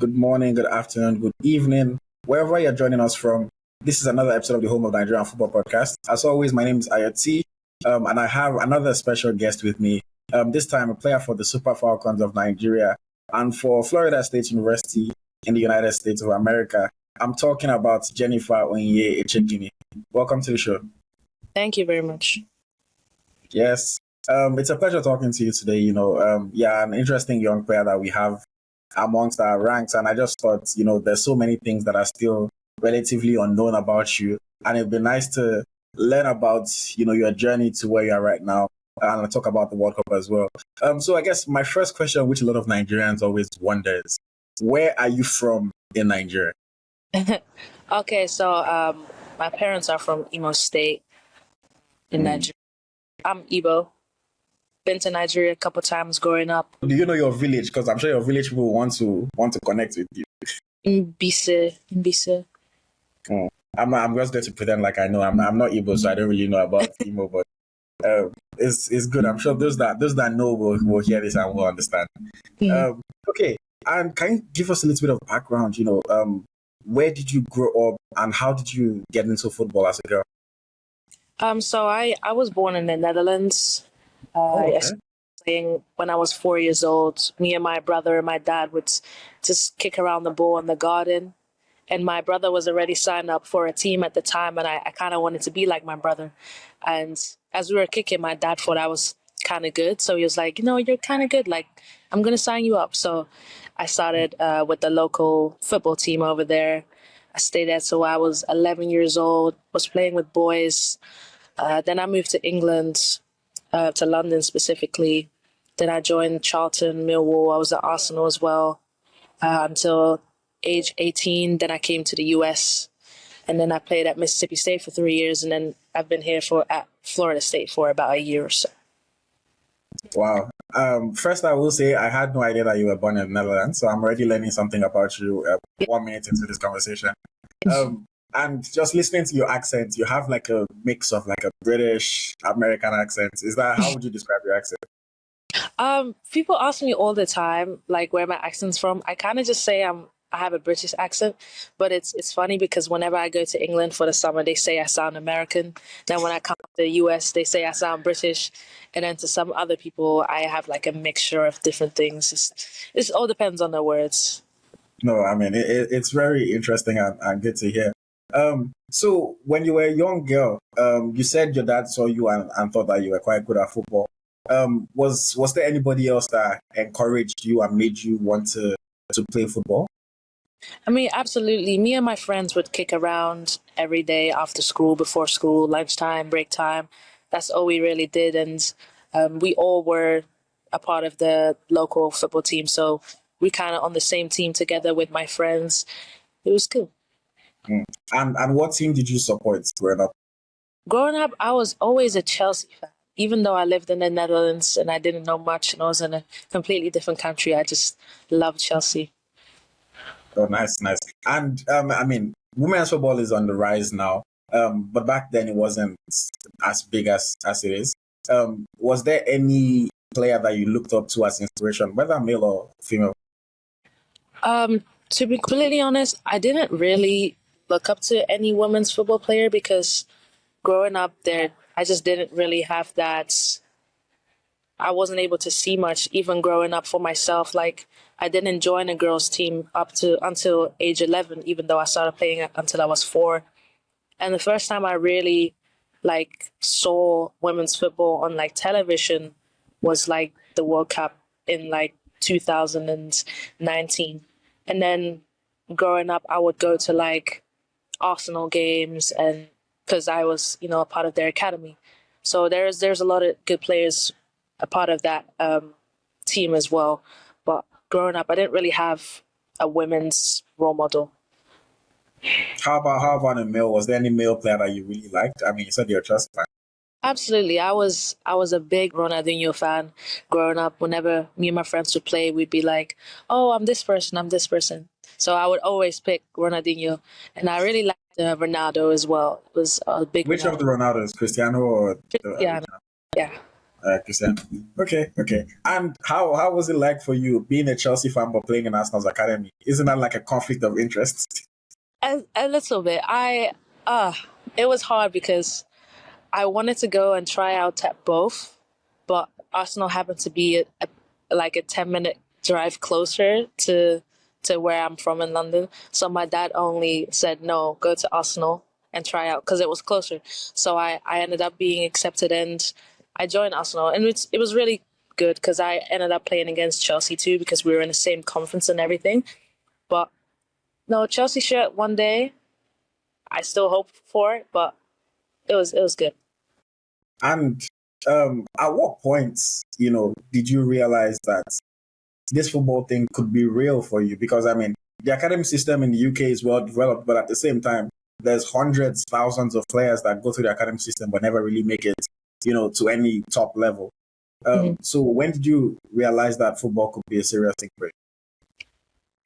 good morning, good afternoon, good evening, wherever you're joining us from. This is another episode of the Home of Nigerian Football Podcast. As always, my name is AyoT, and I have another special guest with me. This time, a player for the Super Falcons of Nigeria and for Florida State University in the United States of America. I'm talking about Jennifer Echegini. Welcome to the show. Thank you very much. Yes, it's a pleasure talking to you today. An interesting young player that we have amongst our ranks. And I just thought, there's so many things that are still relatively unknown about you. And it'd be nice to learn about, your journey to where you are right now. And I'll talk about the World Cup as well. So I guess my first question, which a lot of Nigerians always wonder is, where are you from in Nigeria? Okay, so my parents are from Imo State in Nigeria. I'm Igbo. Been to Nigeria a couple times growing up. Do you know your village? Because I'm sure your village people want to connect with you. Mbise. Oh, I'm just going to pretend like I know. I'm not Igbo, so I don't really know about Imo, but it's good. I'm sure those that know will hear this and will understand. Okay, and can you give us a little bit of background? Where did you grow up, and how did you get into football as a girl? So I was born in the Netherlands. I started playing when I was 4 years old. Me and my brother and my dad would just kick around the ball in the garden. And my brother was already signed up for a team at the time, and I kind of wanted to be like my brother. And as we were kicking, my dad thought I was kind of good. So he was like, you're kind of good. Like, I'm going to sign you up. So I started with the local football team over there. I stayed there till I was 11 years old, was playing with boys. Then I moved to England, to London specifically. Then I joined Charlton, Millwall. I was at Arsenal as well until age 18. Then I came to the US, and then I played at Mississippi State for 3 years, and then I've been here at Florida State for about a year or so. Wow. First, I will say I had no idea that you were born in the Netherlands, so I'm already learning something about you 1 minute into this conversation. And just listening to your accent, you have like a mix of like a British American accent. How would you describe your accent? People ask me all the time, like, where my accent's from. I kind of just say I have a British accent, but it's funny because whenever I go to England for the summer, they say I sound American. Then when I come to the US, they say I sound British. And then to some other people, I have like a mixture of different things. It all depends on the words. No, I mean, it's very interesting and good to hear. So when you were a young girl, you said your dad saw you and thought that you were quite good at football. Was there anybody else that encouraged you and made you want to play football? I mean, absolutely. Me and my friends would kick around every day after school, before school, lunchtime, break time. That's all we really did. And we all were a part of the local football team. So we kind of on the same team together with my friends. It was cool. And what team did you support growing up? Growing up, I was always a Chelsea fan. Even though I lived in the Netherlands and I didn't know much and I was in a completely different country, I just loved Chelsea. Oh, nice. And I mean, women's football is on the rise now, but back then it wasn't as big as it is. Was there any player that you looked up to as inspiration, whether male or female? To be completely honest, I didn't really look up to any women's football player because growing up there, I just didn't really have that. I wasn't able to see much, even growing up for myself. Like, I didn't join a girls' team until age 11, even though I started playing until I was 4. And the first time I really saw women's football on television was the World Cup in 2019. And then growing up, I would go to Arsenal games, and because I was a part of their academy. So there's a lot of good players a part of that team as well. But growing up, I didn't really have a women's role model. How about a male? Was there any male player that you really liked? I mean, you said you're a Chelsea fan. Absolutely. I was a big Ronaldinho fan growing up. Whenever me and my friends would play, we'd be like, oh, I'm this person. So I would always pick Ronaldinho. And I really liked Ronaldo as well. It was a big Which Ronaldo. of the Ronaldos, Cristiano or? Yeah. Christian. Okay. And how was it like for you being a Chelsea fan but playing in Arsenal's academy? Isn't that like a conflict of interest? A little bit. It was hard because I wanted to go and try out at both, but Arsenal happened to be like a 10-minute drive closer to where I'm from in London. So my dad only said, no, go to Arsenal and try out because it was closer. So I ended up being accepted and I joined Arsenal. And it was really good because I ended up playing against Chelsea too because we were in the same conference and everything. But no, Chelsea shirt one day. I still hope for it, but it was good. And at what point, did you realize that this football thing could be real for you? Because I mean, the academy system in the UK is well developed, but at the same time, there's hundreds, thousands of players that go through the academy system but never really make it, to any top level. So when did you realize that football could be a serious thing for you?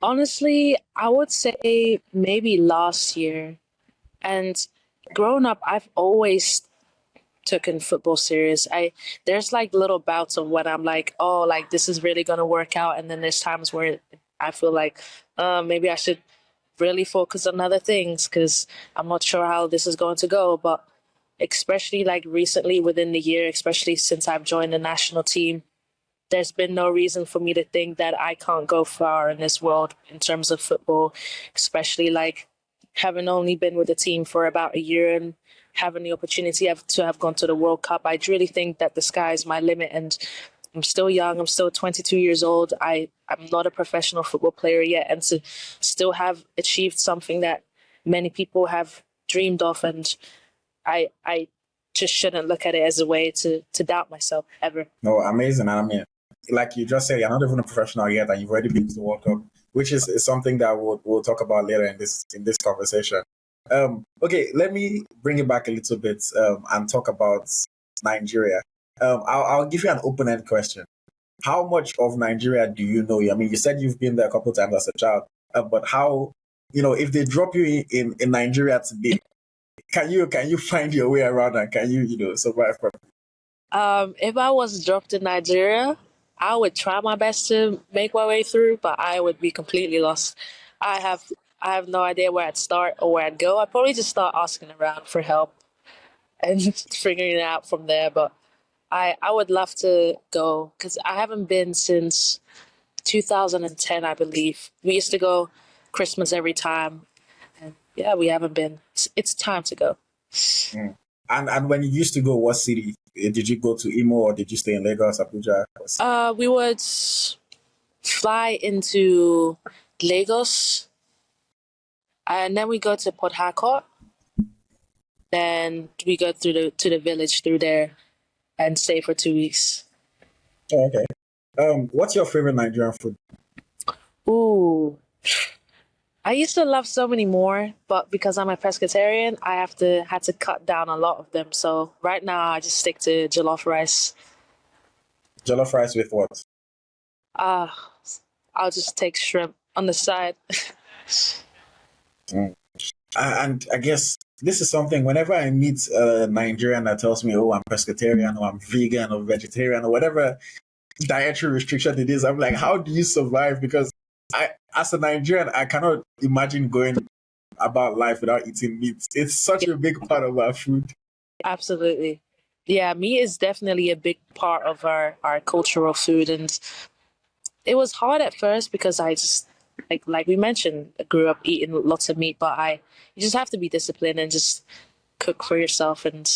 Honestly, I would say maybe last year. And growing up, I've always taken football serious. There's like little bouts of when I'm like, oh, like this is really gonna work out, and then there's times where I feel like, maybe I should really focus on other things because I'm not sure how this is going to go. But especially like recently within the year, especially since I've joined the national team, there's been no reason for me to think that I can't go far in this world in terms of football, especially like having only been with the team for about a year and having the opportunity to have gone to the World Cup. I really think that the sky is my limit and I'm still young. I'm still 22 years old. I'm not a professional football player yet. And to still have achieved something that many people have dreamed of. And I just shouldn't look at it as a way to doubt myself ever. No, amazing. I mean, like you just said, you're not even a professional yet, and you've already been to the World Cup, which is something that we'll talk about later in this conversation. Okay, let me bring it back a little bit and talk about Nigeria. I'll give you an open-end question. How much of Nigeria do you know? I mean, you said you've been there a couple of times as a child, but how, if they drop you in Nigeria today, can you find your way around and can you survive from? If I was dropped in Nigeria, I would try my best to make my way through, but I would be completely lost. I have I have no idea where I'd start or where I'd go. I'd probably just start asking around for help and figuring it out from there. But I would love to go because I haven't been since 2010, I believe. We used to go Christmas every time, and yeah, we haven't been. It's time to go. Mm. And when you used to go, what city did you go to? Imo or did you stay in Lagos, Abuja? We would fly into Lagos, and then we go to Port Harcourt. Then we go through the village through there and stay for 2 weeks. Oh, okay. What's your favorite Nigerian food? Ooh, I used to love so many more, but because I'm a pescatarian, I had to cut down a lot of them. So right now, I just stick to jollof rice. Jollof rice with what? Ah, I'll just take shrimp on the side. Mm. And I guess this is something whenever I meet a Nigerian that tells me, oh, I'm pescatarian or I'm vegan or vegetarian or whatever dietary restriction it is, I'm like, how do you survive? Because as a Nigerian, I cannot imagine going about life without eating meat. It's such a big part of our food. Absolutely. Yeah, meat is definitely a big part of our cultural food. And it was hard at first because I just, like we mentioned, I grew up eating lots of meat, but you just have to be disciplined and just cook for yourself and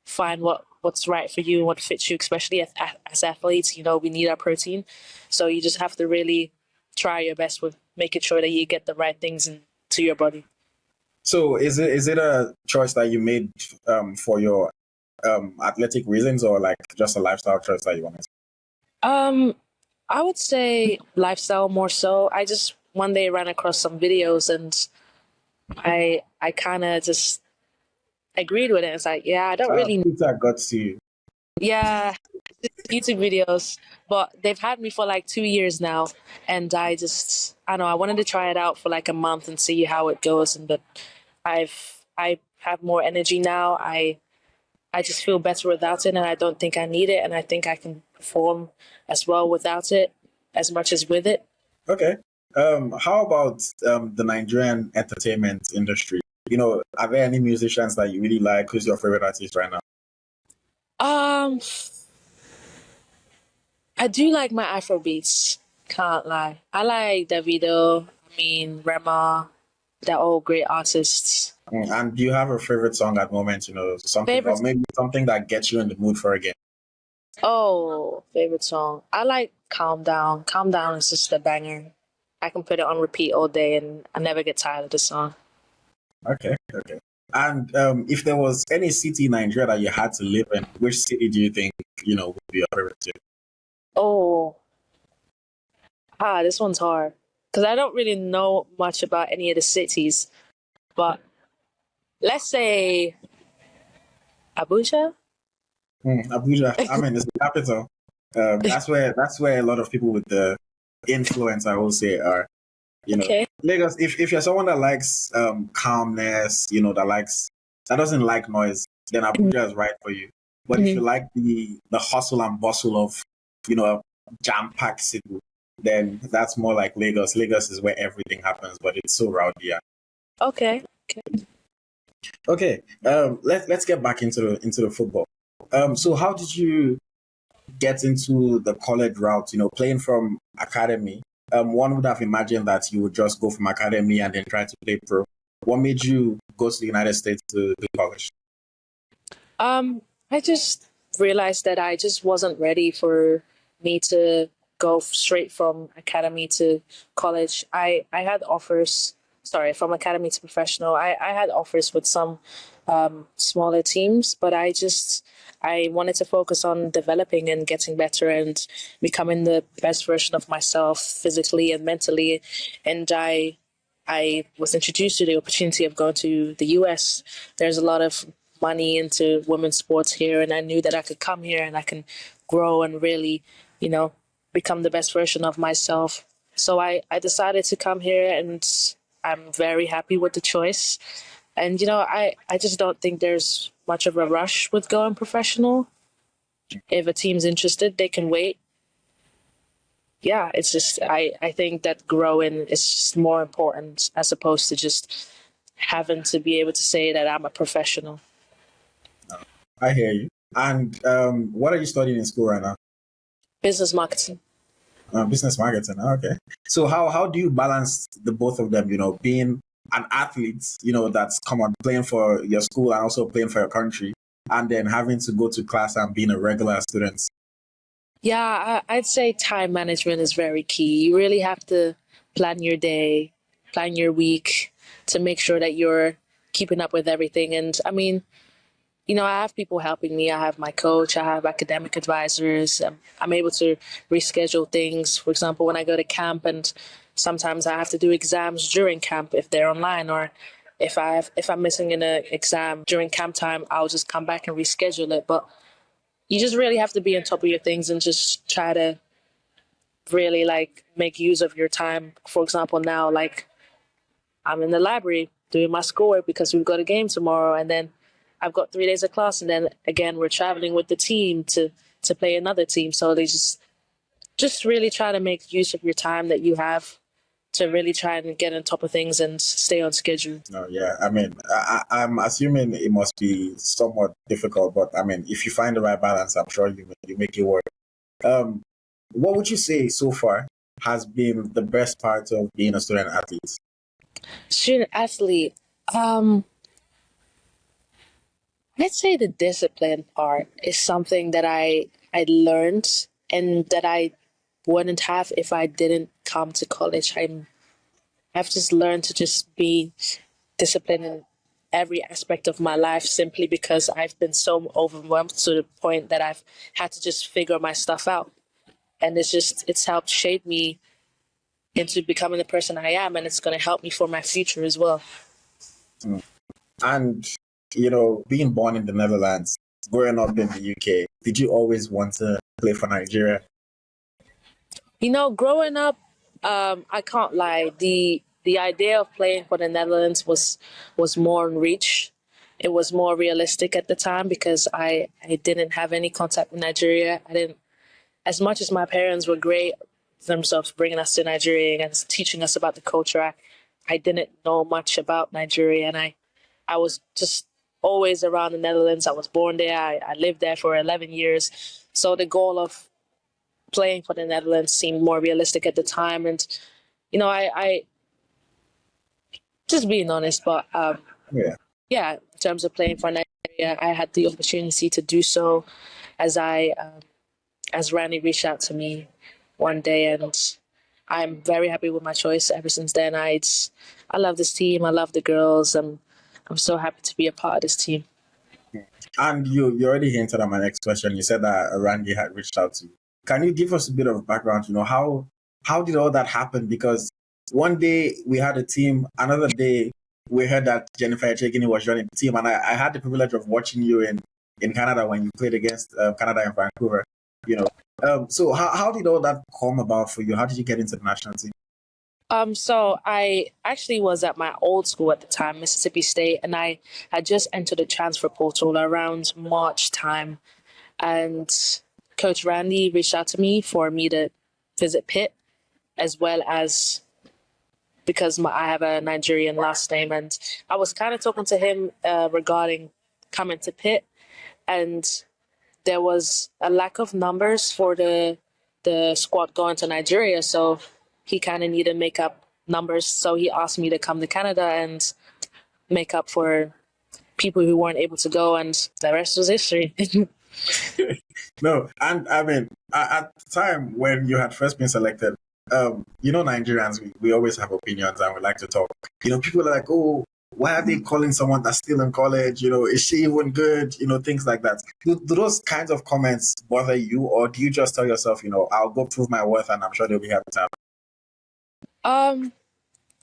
find what's right for you and what fits you, especially as athletes. We need our protein. So you just have to really try your best with making sure that you get the right things into your body. So is it a choice that you made for your athletic reasons or like just a lifestyle choice that you wanted? I would say lifestyle more so. I just one day ran across some videos and I kind of just agreed with it. It's like, yeah, I don't really. Pizza got to you. Yeah, YouTube videos, but they've had me for like 2 years now, and I know I wanted to try it out for like a month and see how it goes, but I have more energy now. I just feel better without it, and I don't think I need it, and I think I can perform as well without it as much as with it. Okay. How about the Nigerian entertainment industry? Are there any musicians that you really like? Who's your favorite artist right now? I do like my Afro beats. Can't lie. I like Davido. Rema. They're all great artists. And do you have a favorite song at the moment? Something or maybe something that gets you in the mood for a game. Oh, favorite song. I like Calm Down. Calm Down is just a banger. I can put it on repeat all day and I never get tired of the song. Okay. And if there was any city in Nigeria that you had to live in, which city do you think, would be your favorite city? Oh, this one's hard. Because I don't really know much about any of the cities. But let's say Abuja? Abuja, it's the capital. That's where a lot of people with the influence, I will say, are. Okay. Lagos. If you're someone that likes calmness, that doesn't like noise, then Abuja is right for you. But if you like the hustle and bustle of a jam-packed city, then that's more like Lagos. Lagos is where everything happens, but it's so rowdy. Yeah. Okay. Okay. Let's get back into the football. So how did you get into the college route? Playing from academy. One would have imagined that you would just go from academy and then try to play pro. What made you go to the United States to do college? I just realized that I just wasn't ready for me to go straight from academy to college. I had offers, from academy to professional. I had offers with some smaller teams, but I wanted to focus on developing and getting better and becoming the best version of myself physically and mentally. And I was introduced to the opportunity of going to the US. There's a lot of money into women's sports here, and I knew that I could come here and I can grow and really, become the best version of myself. So I decided to come here, and I'm very happy with the choice. And, I just don't think there's much of a rush with going professional. If a team's interested, they can wait. Yeah, it's just, I think that growing is just more important as opposed to just having to be able to say that I'm a professional. I hear you. And what are you studying in school right now? Business marketing. Business marketing. Okay. So how do you balance the both of them? Being an athlete, that's playing for your school and also playing for your country, and then having to go to class and being a regular student. Yeah, I'd say time management is very key. You really have to plan your day, plan your week to make sure that you're keeping up with everything. And I have people helping me. I have my coach. I have academic advisors. I'm able to reschedule things. For example, when I go to camp, and sometimes I have to do exams during camp if they're online, or if I'm missing an exam during camp time, I'll just come back and reschedule it. But you just really have to be on top of your things and just try to really make use of your time. For example, now I'm in the library doing my schoolwork because we've got a game tomorrow, and then I've got 3 days of class, and then again we're traveling with the team to play another team. So they just really try to make use of your time that you have to really try and get on top of things and stay on schedule. Oh yeah, I'm assuming it must be somewhat difficult, but if you find the right balance, I'm sure you make it work. What would you say so far has been the best part of being a student athlete? Student athlete. I'd say the discipline part is something that I learned and that I wouldn't have if I didn't come to college. I've just learned to just be disciplined in every aspect of my life simply because I've been so overwhelmed to the point that I've had to just figure my stuff out. And it's helped shape me into becoming the person I am, and it's going to help me for my future as well. And being born in the Netherlands, growing up in the UK, did you always want to play for Nigeria? Growing up, I can't lie. The idea of playing for the Netherlands was more in reach. it was more realistic at the time because I didn't have any contact with Nigeria. I didn't, as much as my parents were great in terms of bringing us to Nigeria and teaching us about the culture, I didn't know much about Nigeria, and I was just always around the Netherlands. I was born there. I lived there for 11 years. So the goal of playing for the Netherlands seemed more realistic at the time. And, I just being honest, but in terms of playing for Nigeria, I had the opportunity to do so as as Randy reached out to me one day, and I'm very happy with my choice ever since then. I love this team. I love the girls. I'm so happy to be a part of this team. And you already hinted at my next question. You said that Randy had reached out to you. Can you give us a bit of background? How did all that happen? Because one day we had a team, another day we heard that Jennifer Echegini was joining the team, and I had the privilege of watching you in Canada when you played against Canada in Vancouver. So how did all that come about for you? How did you get into the national team? So I actually was at my old school at the time, Mississippi State, and I had just entered the transfer portal around March time, and Coach Randy reached out to me for me to visit Pitt, as well as because I have a Nigerian last name, and I was kind of talking to him regarding coming to Pitt, and there was a lack of numbers for the squad going to Nigeria, so he kind of needed to make up numbers. So he asked me to come to Canada and make up for people who weren't able to go, and the rest was history. No, and I mean, at the time when you had first been selected, Nigerians, we always have opinions and we like to talk. People are like, oh, why are they calling someone that's still in college? Is she even good? Things like that. Do those kinds of comments bother you, or do you just tell yourself, I'll go prove my worth and I'm sure they'll be happy to have?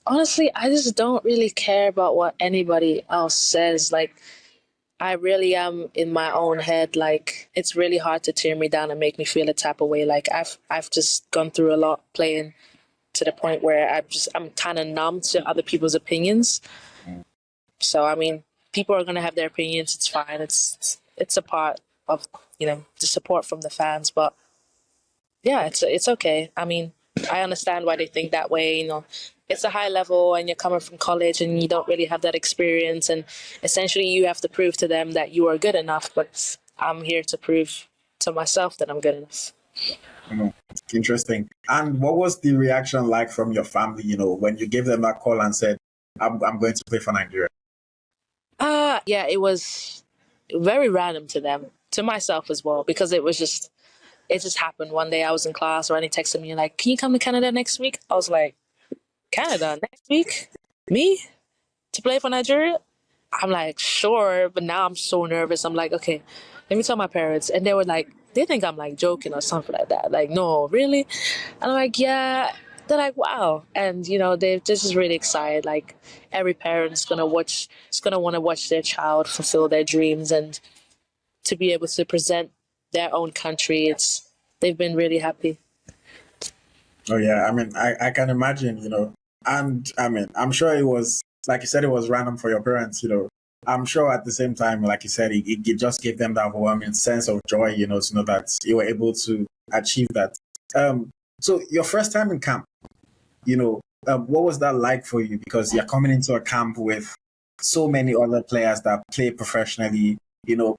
Honestly, I just don't really care about what anybody else says. Like, I really am in my own head. Like, it's really hard to tear me down and make me feel a type of way. Like, I've just gone through a lot playing to the point where I'm kind of numb to other people's opinions. So, I mean, people are going to have their opinions. It's fine. It's a part of, the support from the fans. But yeah, it's okay. I mean, I understand why they think that way. It's a high level and you're coming from college and you don't really have that experience. And essentially you have to prove to them that you are good enough. But I'm here to prove to myself that I'm good enough. Interesting. And what was the reaction like from your family, when you gave them that call and said, I'm going to play for Nigeria? Yeah, it was very random to them, to myself as well, because it just happened. One day I was in class, Ronnie texted me like, can you come to Canada next week? I was like, Canada next week? Me? To play for Nigeria? I'm like, sure, but now I'm so nervous. I'm like, okay, let me tell my parents. And they were like, they think I'm like joking or something like that. Like, no, really? And I'm like, yeah. They're like, wow. And, they're just really excited. Like, every parent's going to want to watch their child fulfill their dreams and to be able to present their own country. They've been really happy. Oh, yeah. I mean, I can imagine, and I mean, I'm sure it was, like you said, it was random for your parents, I'm sure at the same time, like you said, it just gave them that overwhelming sense of joy, to know that you were able to achieve that. So your first time in camp, what was that like for you? Because you're coming into a camp with so many other players that play professionally,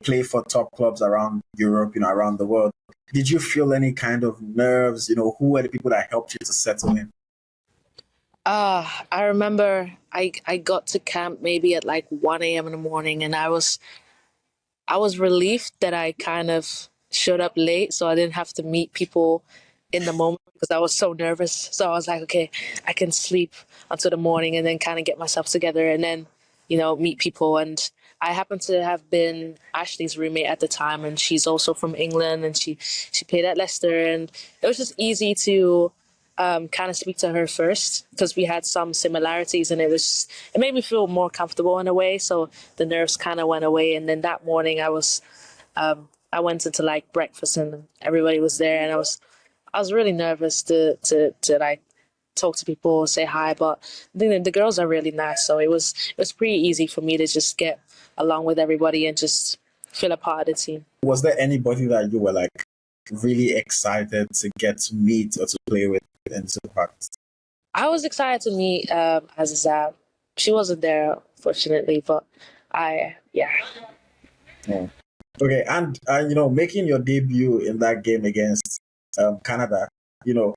play for top clubs around Europe, around the world. Did you feel any kind of nerves? Who were the people that helped you to settle in? I remember I got to camp maybe at like 1 a.m. in the morning, and I was relieved that I kind of showed up late so I didn't have to meet people in the moment because I was so nervous. So I was like, okay, I can sleep until the morning and then kind of get myself together and then, meet people. And I happened to have been Ashley's roommate at the time, and she's also from England, and she played at Leicester, and it was just easy to kind of speak to her first because we had some similarities, and it made me feel more comfortable in a way. So the nerves kind of went away, and then that morning I went into like breakfast and everybody was there, and I was really nervous to like talk to people, say hi. But the girls are really nice, so it was pretty easy for me to just get along with everybody and just feel a part of the team. Was there anybody that you were like really excited to get to meet or to play with in Super Falcons? I was excited to meet Azizat. She wasn't there, fortunately, but yeah. Okay, and making your debut in that game against Canada,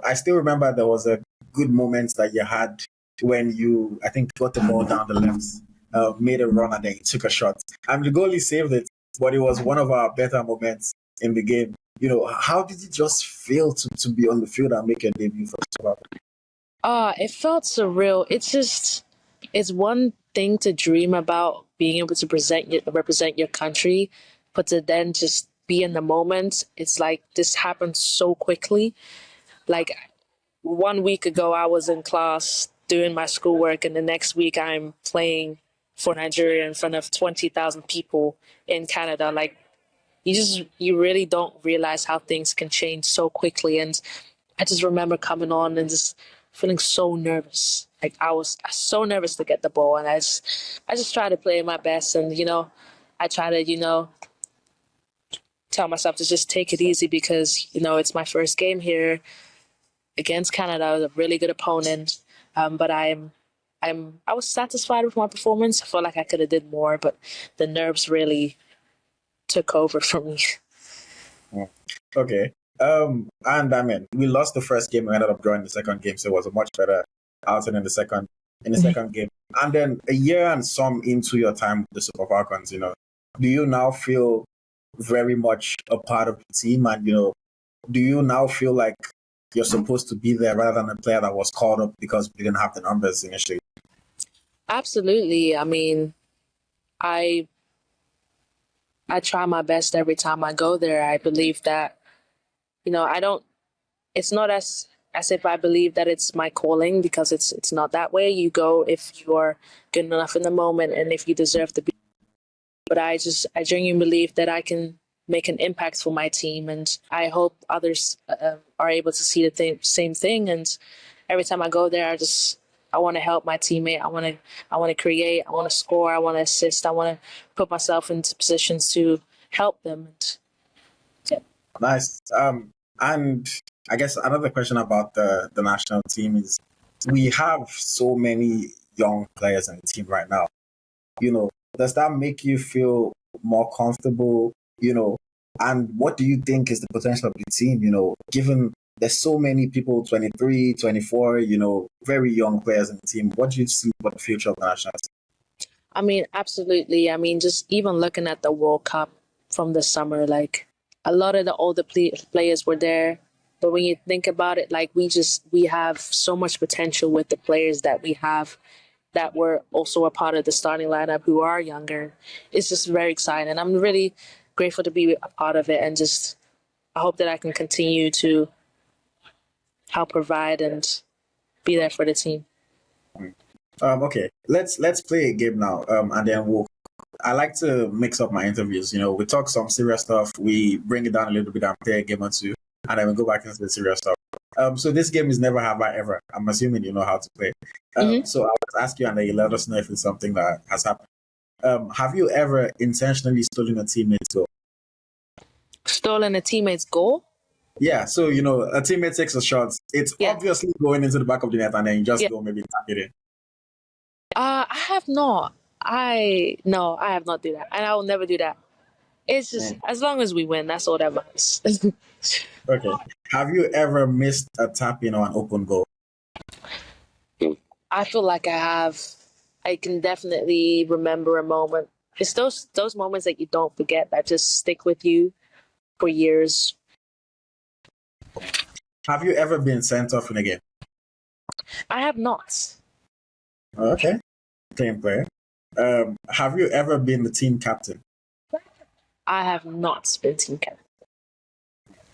I still remember there was a good moment that you had when you, I think, got the ball down the left, made a run, and then you took a shot. And the goalie saved it, but it was one of our better moments in the game. How did it just feel to be on the field and make your debut for Super? It felt surreal. It's one thing to dream about being able to represent your country, but to then just be in the moment, it's like this happened so quickly. Like 1 week ago, I was in class doing my schoolwork, and the next week I'm playing for Nigeria in front of 20,000 people in Canada. Like you really don't realize how things can change so quickly. And I just remember coming on and just feeling so nervous. Like I was so nervous to get the ball, and I just try to play my best, and I try to tell myself to just take it easy because it's my first game here against Canada. I was a really good opponent, but I was satisfied with my performance. I felt like I could have did more, but the nerves really took over for me. Okay. And I mean, we lost the first game. We ended up drawing the second game, so it was a much better outing in the second game. And then a year and some into your time with the Super Falcons, do you now feel very much a part of the team? And do you now feel like you're supposed to be there rather than a player that was called up because we didn't have the numbers initially? Absolutely. I mean, I try my best every time I go there. I believe that it's not as if I believe that it's my calling, because it's not that way. You go if you are good enough in the moment and if you deserve to be. But I genuinely believe that I can make an impact for my team, and I hope others are able to see the same thing. And every time I go there, I want to help my teammate. I want to create. I want to score. I want to assist. I want to put myself into positions to help them. Nice. And I guess another question about the national team is we have so many young players in the team right now. Does that make you feel more comfortable? And what do you think is the potential of the team? Given there's so many people, 23, 24, very young players in the team. What do you see for the future of the national team? I mean, absolutely. I mean, just even looking at the World Cup from the summer, like a lot of the older players were there. But when you think about it, like we have so much potential with the players that we have that were also a part of the starting lineup who are younger. It's just very exciting. I'm really grateful to be a part of it, and I hope that I can continue to help provide and be there for the team. Okay, let's play a game now, and then I like to mix up my interviews. We talk some serious stuff, we bring it down a little bit and play a game or two, and then we go back into the serious stuff. So this game is Never Have I Ever. I'm assuming you know how to play. So I'll ask you, and then you let us know if it's something that has happened. Have you ever intentionally stolen a teammate's goal? Stolen a teammate's goal? Yeah, so a teammate takes a shot. It's obviously going into the back of the net, and then you just go maybe tap it in. I have not. I have not do that, and I will never do that. It's just as long as we win, that's all that matters. Okay. Have you ever missed a tap-in or an open goal? I feel like I have. I can definitely remember a moment. It's those moments that you don't forget that just stick with you for years. Have you ever been sent off in a game? I have not. Okay. Team player. Have you ever been the team captain? I have not been team captain.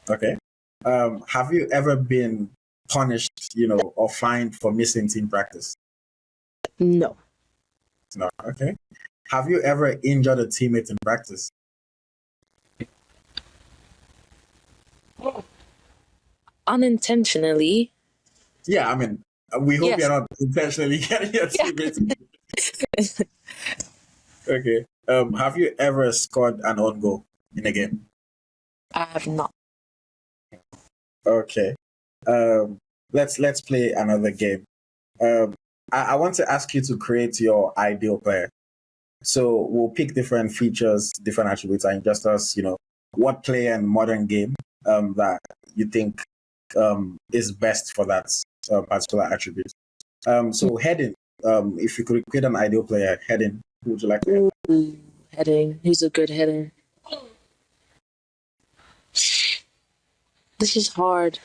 Okay. Have you ever been punished, or fined for missing team practice? No. No. Okay. Have you ever injured a teammate in practice? Unintentionally. Yeah, I mean, We hope Yes. you're not intentionally getting your teammates. Okay. Have you ever scored an own goal in a game? I have not. Okay. Let's play another game. I want to ask you to create your ideal player. So we'll pick different features, different attributes, and just us, what player in modern game that you think is best for that particular attribute. So heading, if you could create an ideal player, heading, who would you like to have? Ooh, heading. Who's a good header? This is hard.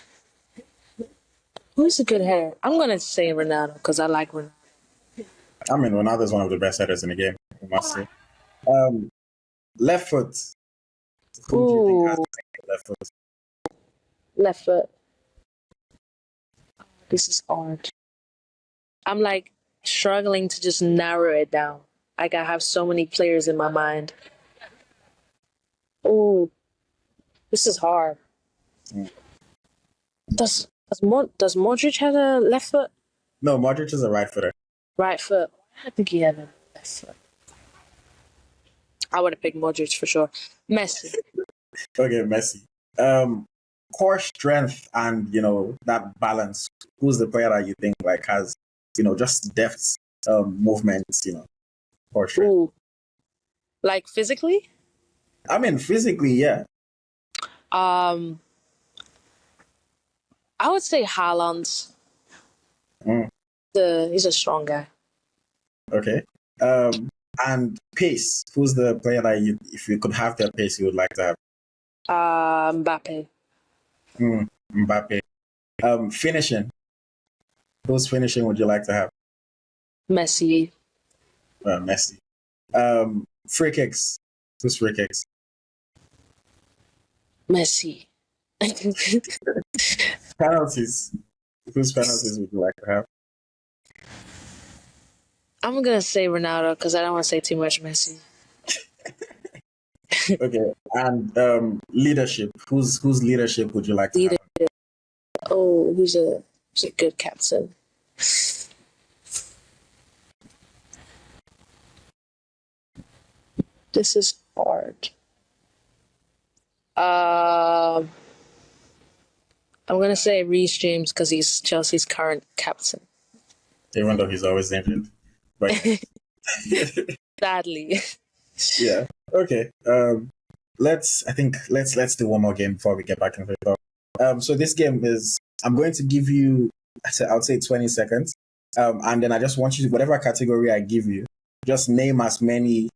Who's a good header? I'm gonna say Ronaldo because I like Ronaldo. I mean, Ronaldo is one of the best headers in the game, I must say. Left foot. Who do you think has left foot? Left foot. This is hard. I'm like struggling to just narrow it down. Like I have so many players in my mind. Oh, this is hard. Mm. Does Modric have a left foot? No, Modric is a right footer. Right foot. I think he had a left foot. I would have picked Modric for sure. Messi. Okay, Messi. Core strength and that balance. Who's the player that you think like has just depth, movements, core strength? Ooh. Like physically? I mean, physically, yeah. I would say Haaland. He's a strong guy. Okay. And pace. Who's the player that if you could have their pace, you would like to have? Mbappe. Mbappe. Finishing. Whose finishing would you like to have? Messi. Messi. Free kicks. Who's free kicks? Messi. Penalties. Whose penalties would you like to have? I'm gonna say Ronaldo because I don't want to say too much Messi. Okay. And leadership. Whose leadership would you like to have? Oh, who's a good captain? This is hard. I'm gonna say Reece James because he's Chelsea's current captain. Even though he's always injured. But Sadly. yeah. Okay. Let's do one more game before we get back into it. So this game is I'm going to give you I'll say 20 seconds. And then I just want you to whatever category I give you, just name as many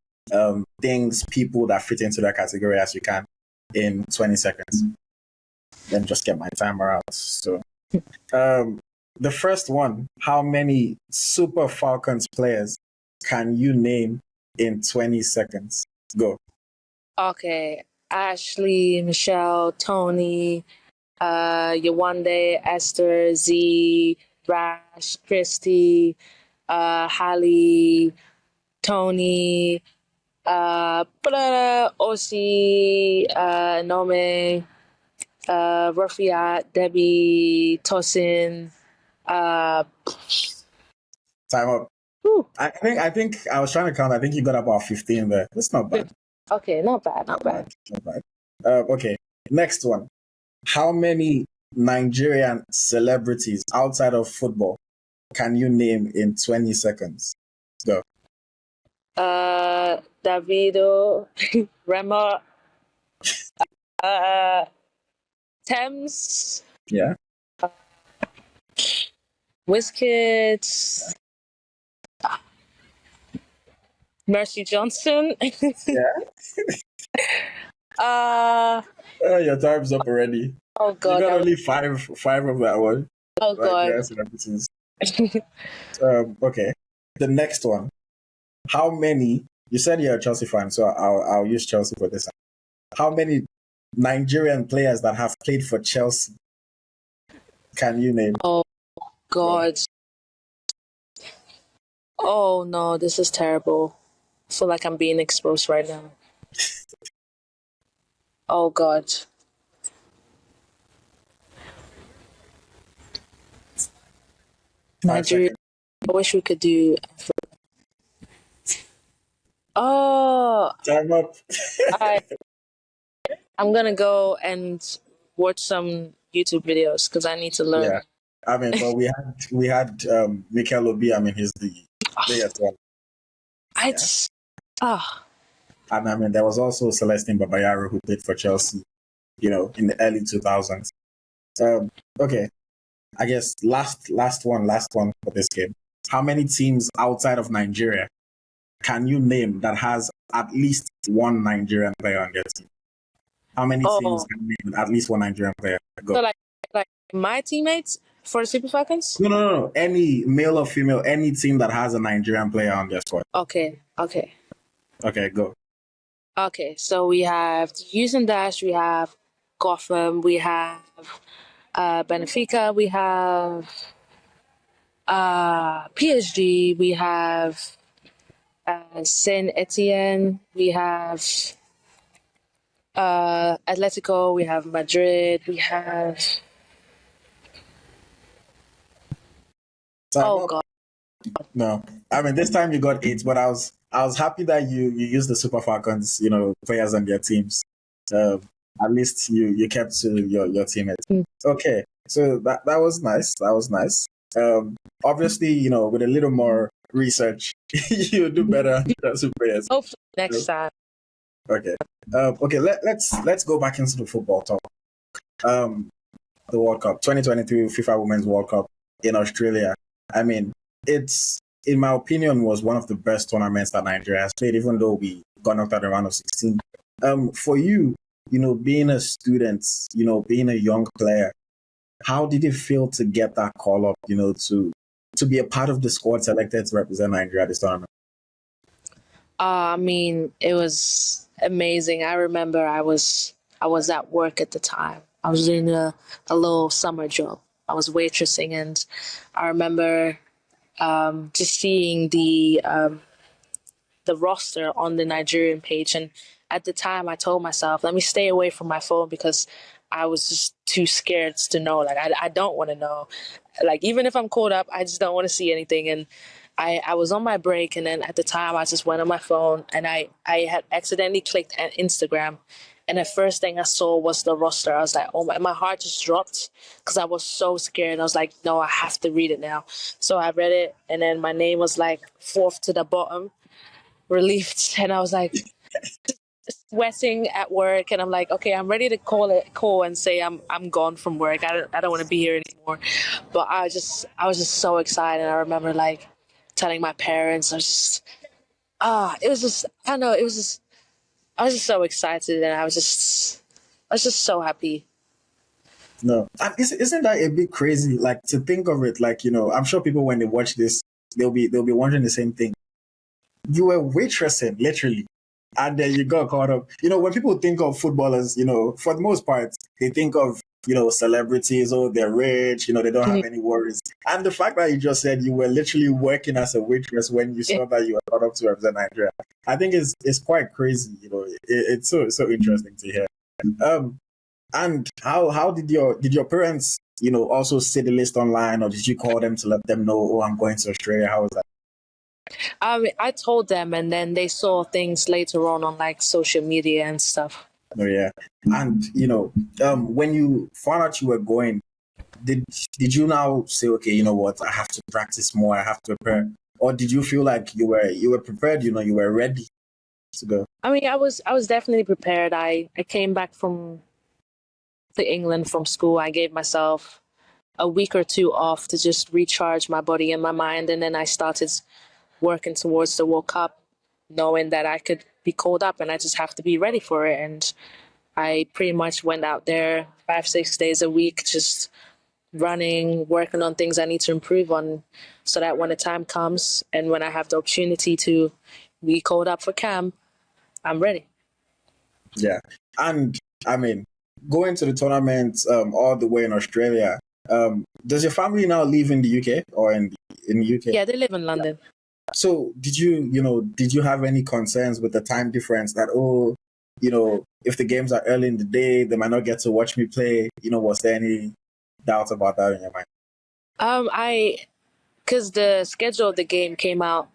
things, people that fit into that category as you can in 20 seconds. Then just get my timer out. So the first one, how many Super Falcons players can you name in 20 seconds? Go. Okay. Ashley, Michelle, Tony, Yawande, Esther, Z, Rash, Christy, Hallie, Tony, Osi, Nome, Rafiat, Debbie, Tosin. Time up. I think I was trying to count. I think you got about 15 there. That's not bad. Okay, not bad. Not bad. Okay, next one. How many Nigerian celebrities outside of football can you name in 20 seconds? Go. Davido, Rema, Thames. Yeah. WizKids. Mercy Johnson. Yeah. Your time's up already. Oh God. You got only five of that one. Oh God. Okay. The next one. How many? You said you're a Chelsea fan, so I'll use Chelsea for this. How many Nigerian players that have played for Chelsea can you name? Oh God. Oh no, this is terrible. I feel like I'm being exposed right now. Oh God. Nigeria. I wish we could do. Oh, Time up. I'm gonna go and watch some YouTube videos because I need to learn. Yeah. I mean, but we had Mikel Obi. I mean, he's the biggest one. And I mean, there was also Celestine Babayaro who played for Chelsea, in the early 2000s. Okay, I guess last one for this game. How many teams outside of Nigeria can you name that has at least one Nigerian player on their team? How many teams can you name at least one Nigerian player? Go. So like my teammates for the Super Falcons? No. Any male or female, any team that has a Nigerian player on their squad. Okay, go. Okay, so we have Houston Dash, we have Gotham, we have Benfica, we have PSG, we have Saint Etienne, we have Atletico, we have Madrid, we have God. No, I mean this time you got 8, but I was happy that you used the Super Falcons, players on their teams. At least you kept to your teammates. Okay, so that was nice. Obviously, with a little more research, you'll do better as players. Hopefully next time. Okay. Okay. Let's go back into the football talk. The World Cup, 2023 FIFA Women's World Cup in Australia. I mean, it's, in my opinion, was one of the best tournaments that Nigeria has played, even though we got knocked out in the round of 16. For you, being a student, being a young player, how did it feel to get that call up, to be a part of the squad selected to represent Nigeria at this tournament? I mean, it was amazing. I remember I was at work at the time. I was doing a little summer job. I was waitressing, and I remember just seeing the roster on the Nigerian page. And at the time, I told myself, let me stay away from my phone because I was just too scared to know. Like, I don't want to know. Like, even if I'm caught up, I just don't want to see anything. And I was on my break, and then at the time, I just went on my phone, and I had accidentally clicked on Instagram. And the first thing I saw was the roster. I was like, oh my heart just dropped because I was so scared. I was like, no, I have to read it now. So I read it, and then my name was like fourth to the bottom, relieved. And I was like sweating at work, and I'm like, okay, I'm ready to call and say I'm gone from work. I don't want to be here anymore. But I was just so excited. I remember like telling my parents. I was just I don't know, I was just so excited, and I was just so happy. No, and isn't that a bit crazy? Like, to think of it, like, I'm sure people, when they watch this, they'll be wondering the same thing. You were waitressing, literally, and then you got caught up. When people think of footballers, for the most part, they think of celebrities. Oh, they're rich. They don't have any worries. And the fact that you just said you were literally working as a waitress when you saw that you were caught up to represent Nigeria, I think it's quite crazy. It's so interesting to hear. And how did your parents, also see the list online, or did you call them to let them know, oh, I'm going to Australia? How was that? I told them, and then they saw things later on like social media and stuff. Oh yeah. And when you found out you were going, did you now say, okay, you know what, I have to practice more, I have to prepare, or did you feel like you were prepared, you were ready to go? I mean, I was definitely prepared. I came back to England from school. I gave myself a week or two off to just recharge my body and my mind, and then I started working towards the World Cup, knowing that I could be called up and I just have to be ready for it. And I pretty much went out there 5-6 days a week, just running, working on things I need to improve on, so that when the time comes and when I have the opportunity to be called up for camp, I'm ready. Yeah. And I mean, going to the tournament all the way in Australia, does your family now live in the UK or in the UK? Yeah, they live in London. Yeah. So did you have any concerns with the time difference that, if the games are early in the day, they might not get to watch me play? Was there any doubt about that in your mind? because the schedule of the game came out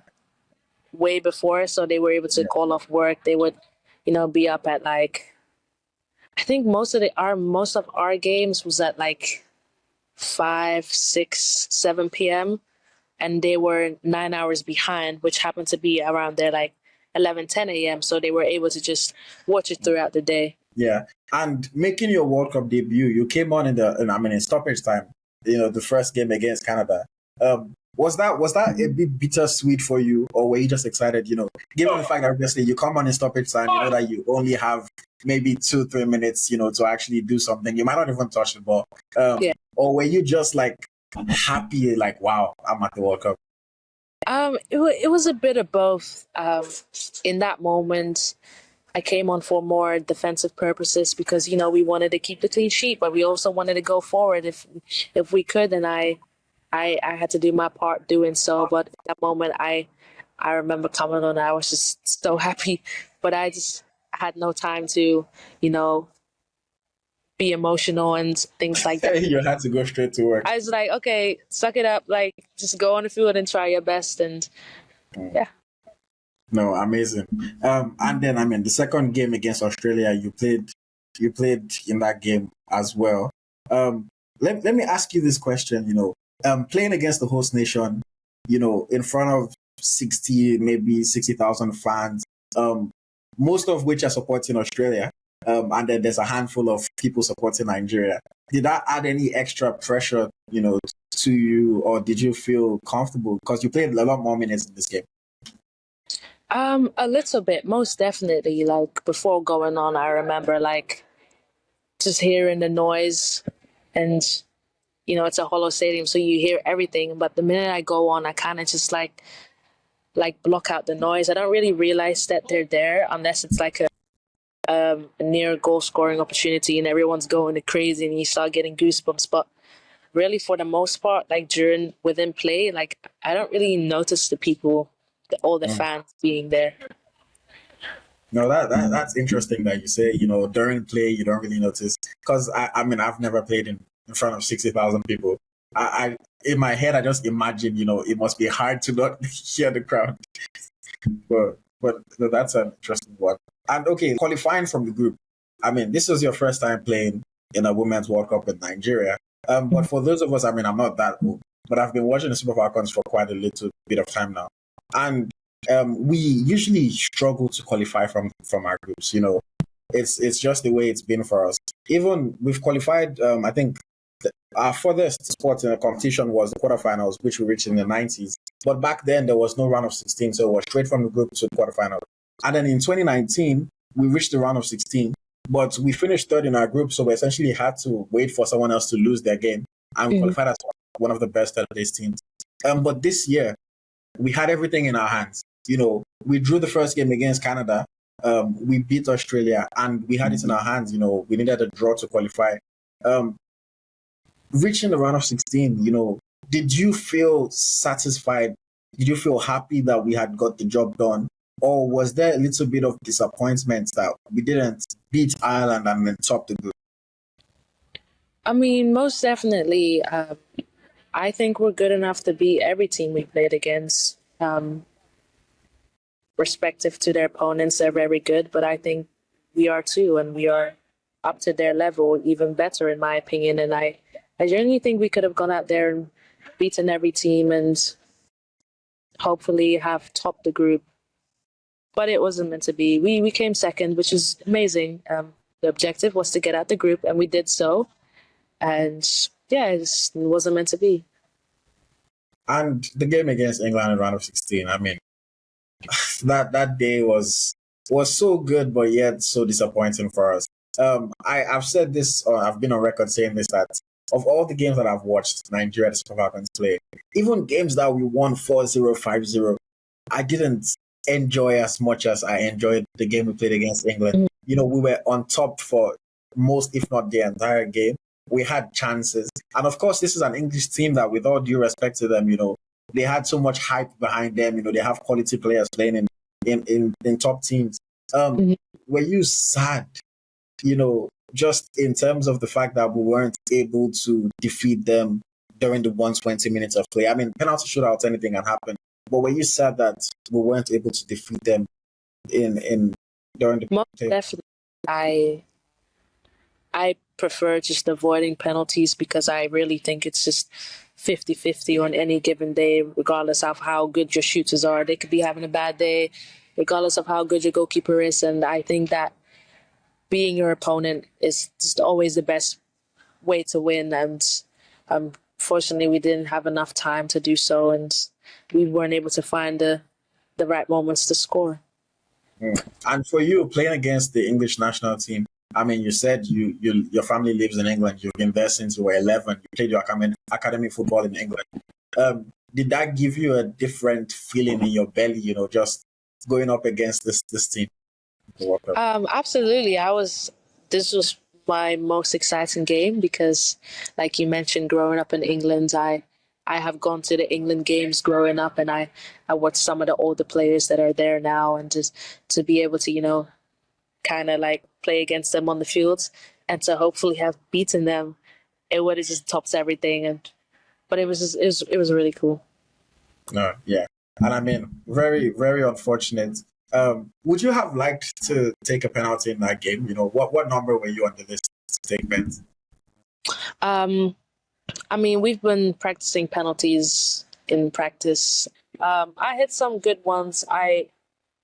way before, so they were able to call off work. They would, be up at like, I think most of our games was at like 5, 6, 7 p.m. and they were 9 hours behind, which happened to be around there like 11, 10 a.m. So they were able to just watch it throughout the day. Yeah, and making your World Cup debut, you came on in stoppage time. The first game against Canada. Was that a bit bittersweet for you, or were you just excited? Given the fact that obviously you come on in stoppage time, you know that you only have maybe 2-3 minutes, to actually do something. You might not even touch the ball. Or were you just like happy, like, wow, I'm at the World Cup? It was a bit of both. In that moment, I came on for more defensive purposes because, we wanted to keep the clean sheet, but we also wanted to go forward if we could. And I had to do my part doing so. But at that moment, I remember coming on and I was just so happy. But I had no time to, be emotional and things like that. You had to go straight to work. I was like, okay, suck it up. Like, just go on the field and try your best. And yeah. No, amazing. And then, the second game against Australia, you played in that game as well. Let me ask you this question, playing against the host nation, in front of 60,000 fans, most of which are supporting Australia. And then there's a handful of people supporting Nigeria. Did that add any extra pressure, to you, or did you feel comfortable? Because you played a lot more minutes in this game. A little bit, most definitely. Like before going on, I remember like just hearing the noise, and it's a hollow stadium, so you hear everything. But the minute I go on, I kind of just like block out the noise. I don't really realize that they're there unless it's like a near goal scoring opportunity and everyone's going crazy and you start getting goosebumps. But really, for the most part, like within play, like I don't really notice the people, all the fans being there. No, that's interesting that you say, during play you don't really notice, because I've never played in front of 60,000 people. I in my head I just imagine, it must be hard to not hear the crowd. But that's an interesting one. And okay, qualifying from the group. This was your first time playing in a Women's World Cup in Nigeria. But for those of us, I'm not that old, but I've been watching the Super Falcons for quite a little bit of time now. And we usually struggle to qualify from our groups. It's just the way it's been for us. Even we've qualified, I think our furthest spot in a competition was the quarterfinals, which we reached in the 90s. But back then, there was no round of 16, so it was straight from the group to the quarterfinals. And then in 2019, we reached the round of 16, but we finished third in our group, so we essentially had to wait for someone else to lose their game. And we qualified as one of the best third-place teams. But this year, we had everything in our hands. We drew the first game against Canada. We beat Australia, and we had it in our hands. We needed a draw to qualify. Reaching the round of 16, did you feel satisfied? Did you feel happy that we had got the job done? Or was there a little bit of disappointment that we didn't beat Ireland and then top the group? Most definitely. I think we're good enough to beat every team we played against. Respective to their opponents, they're very good, but I think we are too, and we are up to their level, even better in my opinion. And I genuinely think we could have gone out there and beaten every team and hopefully have topped the group. But it wasn't meant to be. We came second, which is amazing. The objective was to get out the group, and we did so. And yeah, it wasn't meant to be. And the game against England in round of 16, that day was so good, but yet so disappointing for us. I've said this, or I've been on record saying this, that of all the games that I've watched Nigeria the Super Falcons play, even games that we won 4-0, 5-0, I didn't enjoy as much as I enjoyed the game we played against England. We were on top for most, if not the entire game. We had chances. And of course, this is an English team that, with all due respect to them, they had so much hype behind them. They have quality players playing in top teams. Were you sad, just in terms of the fact that we weren't able to defeat them during the 120 minutes of play. I mean, penalty shootouts, anything can happen. But when you said that we weren't able to defeat them in during the Most play, definitely, I prefer just avoiding penalties because I really think it's just 50-50 on any given day, regardless of how good your shooters are. They could be having a bad day, regardless of how good your goalkeeper is. And I think that being your opponent is just always the best way to win. And fortunately, we didn't have enough time to do so, and we weren't able to find the right moments to score. And for you, playing against the English national team, I mean, you said your family lives in England. You've been there since you were 11. You played your academy football in England. Did that give you a different feeling in your belly? Just going up against this team. Absolutely. This was my most exciting game because, like you mentioned, growing up in England, I have gone to the England games growing up, and I watched some of the older players that are there now, and just to be able to, kind of like play against them on the field and to hopefully have beaten them, it would have just topped everything. But it was really cool. No, yeah. And I mean, very, very unfortunate. Would you have liked to take a penalty in that game? What number were you on the list to take pens? I mean, we've been practicing penalties in practice. I hit some good ones.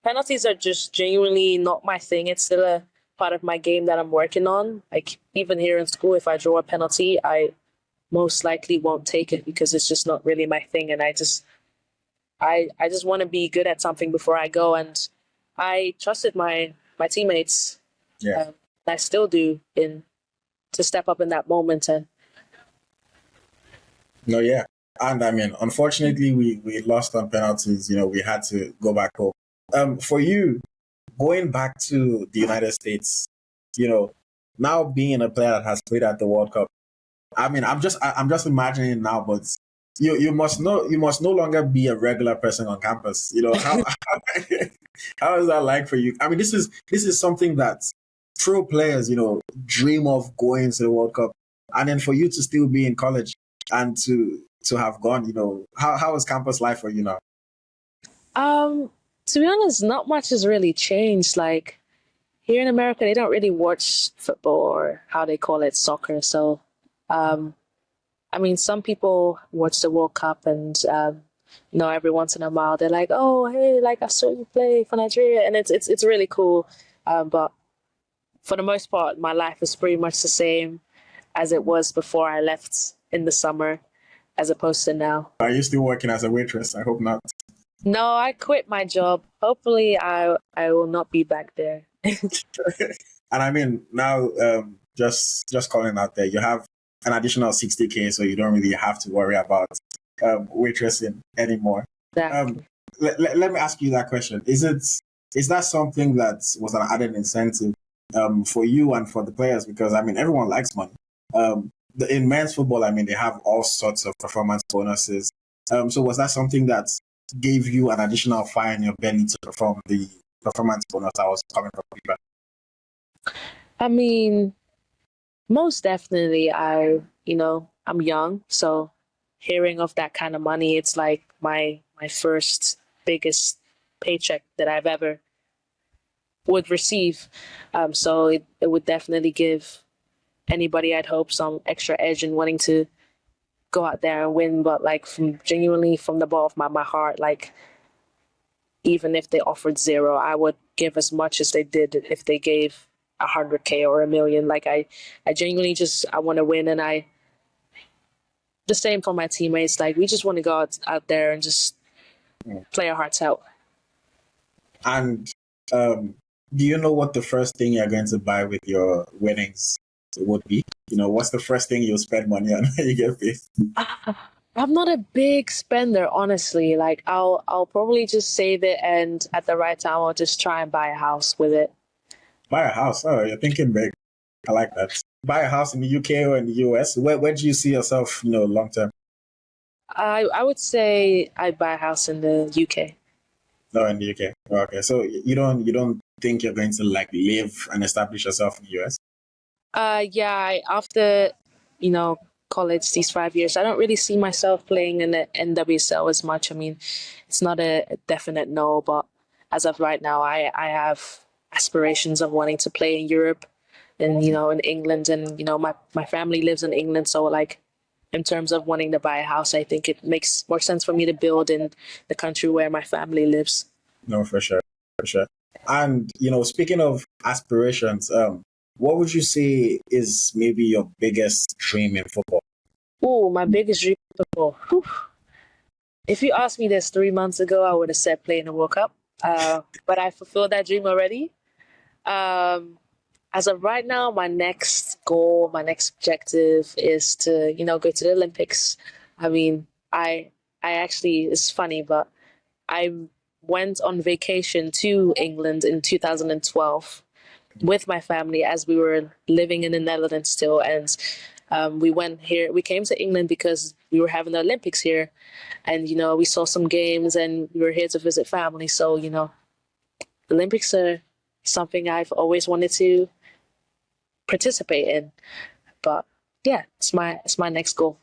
Penalties are just genuinely not my thing. It's still a part of my game that I'm working on. Like, even here in school, if I draw a penalty, I most likely won't take it because it's just not really my thing. And I just want to be good at something before I go. And I trusted my teammates. Yeah. I still do to step up in that moment. And no, yeah. And I mean, unfortunately, we lost on penalties. We had to go back home. For you, going back to the United States, now being a player that has played at the World Cup, I mean, I'm just imagining it now, but you must no longer be a regular person on campus. How is that like for you? I mean, this is something that pro players, dream of going to the World Cup, and then for you to still be in college and to have gone, how is campus life for you now? To be honest, not much has really changed. Like, here in America, they don't really watch football, or how they call it, soccer. So, I mean, some people watch the World Cup, and every once in a while they're like, "Oh, hey, like I saw you play for Nigeria," and it's really cool. But for the most part, my life is pretty much the same as it was before I left in the summer, as opposed to now. Are you still working as a waitress? I hope not. No, I quit my job. Hopefully, I will not be back there. And I mean, now, just calling out there, you have an additional 60K, so you don't really have to worry about waitressing anymore. Exactly. Let me ask you that question. Is that something that was an added incentive for you and for the players? Because I mean, everyone likes money. In men's football, I mean, they have all sorts of performance bonuses. So was that something that gave you an additional fire in your belly to perform the performance bonus that was coming from FIFA? I mean, most definitely. I'm young, so hearing of that kind of money, it's like my first biggest paycheck that I've ever would receive. So it would definitely give anybody, I'd hope, some extra edge in wanting to go out there and win. But like, genuinely from the bottom of my heart, like, even if they offered 0, I would give as much as they did if they gave 100K or 1 million. Like, I genuinely I want to win, and the same for my teammates. Like, we just want to go out there and just play our hearts out. And do you know what the first thing you're going to buy with your winnings would be? What's the first thing you'll spend money on when you get paid? I'm not a big spender, honestly. Like, I'll probably just save it, and at the right time, I'll just try and buy a house with it. Buy a house? Oh, you're thinking big. I like that. Buy a house in the UK or in the US? Where do you see yourself, long term? I would say I'd buy a house in the UK. No, in the UK. Okay, so you don't think you're going to like live and establish yourself in the US? Yeah. After college these 5 years. I don't really see myself playing in the NWSL as much. I mean, it's not a definite no, but as of right now, I have aspirations of wanting to play in Europe and, in England. And, my family lives in England. So, like, in terms of wanting to buy a house, I think it makes more sense for me to build in the country where my family lives. No, for sure. For sure. And, speaking of aspirations, what would you say is maybe your biggest dream in football? Oh, my biggest dream in football. Whew. If you asked me this 3 months ago, I would have said playing the World Cup. But I fulfilled that dream already. As of right now, my next goal, my next objective is to, go to the Olympics. I mean, I actually, it's funny, but I went on vacation to England in 2012 with my family as we were living in the Netherlands still. And we came to England because we were having the Olympics here. And, we saw some games and we were here to visit family. So, Olympics are something I've always wanted to participate in. But yeah, it's my next goal.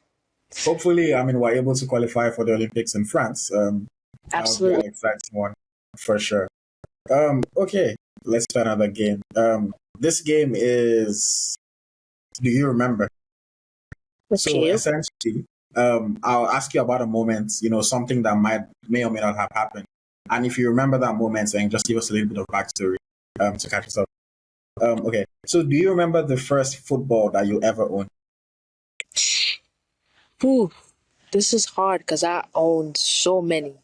Hopefully, we're able to qualify for the Olympics in France. Absolutely. That would be an exciting one for sure. Okay, let's try another game. This game is, do you remember? Okay. So essentially, I'll ask you about a moment, something that may or may not have happened. And if you remember that moment, then just give us a little bit of backstory to catch us up. Okay, so do you remember the first football that you ever owned? Ooh, this is hard because I owned so many.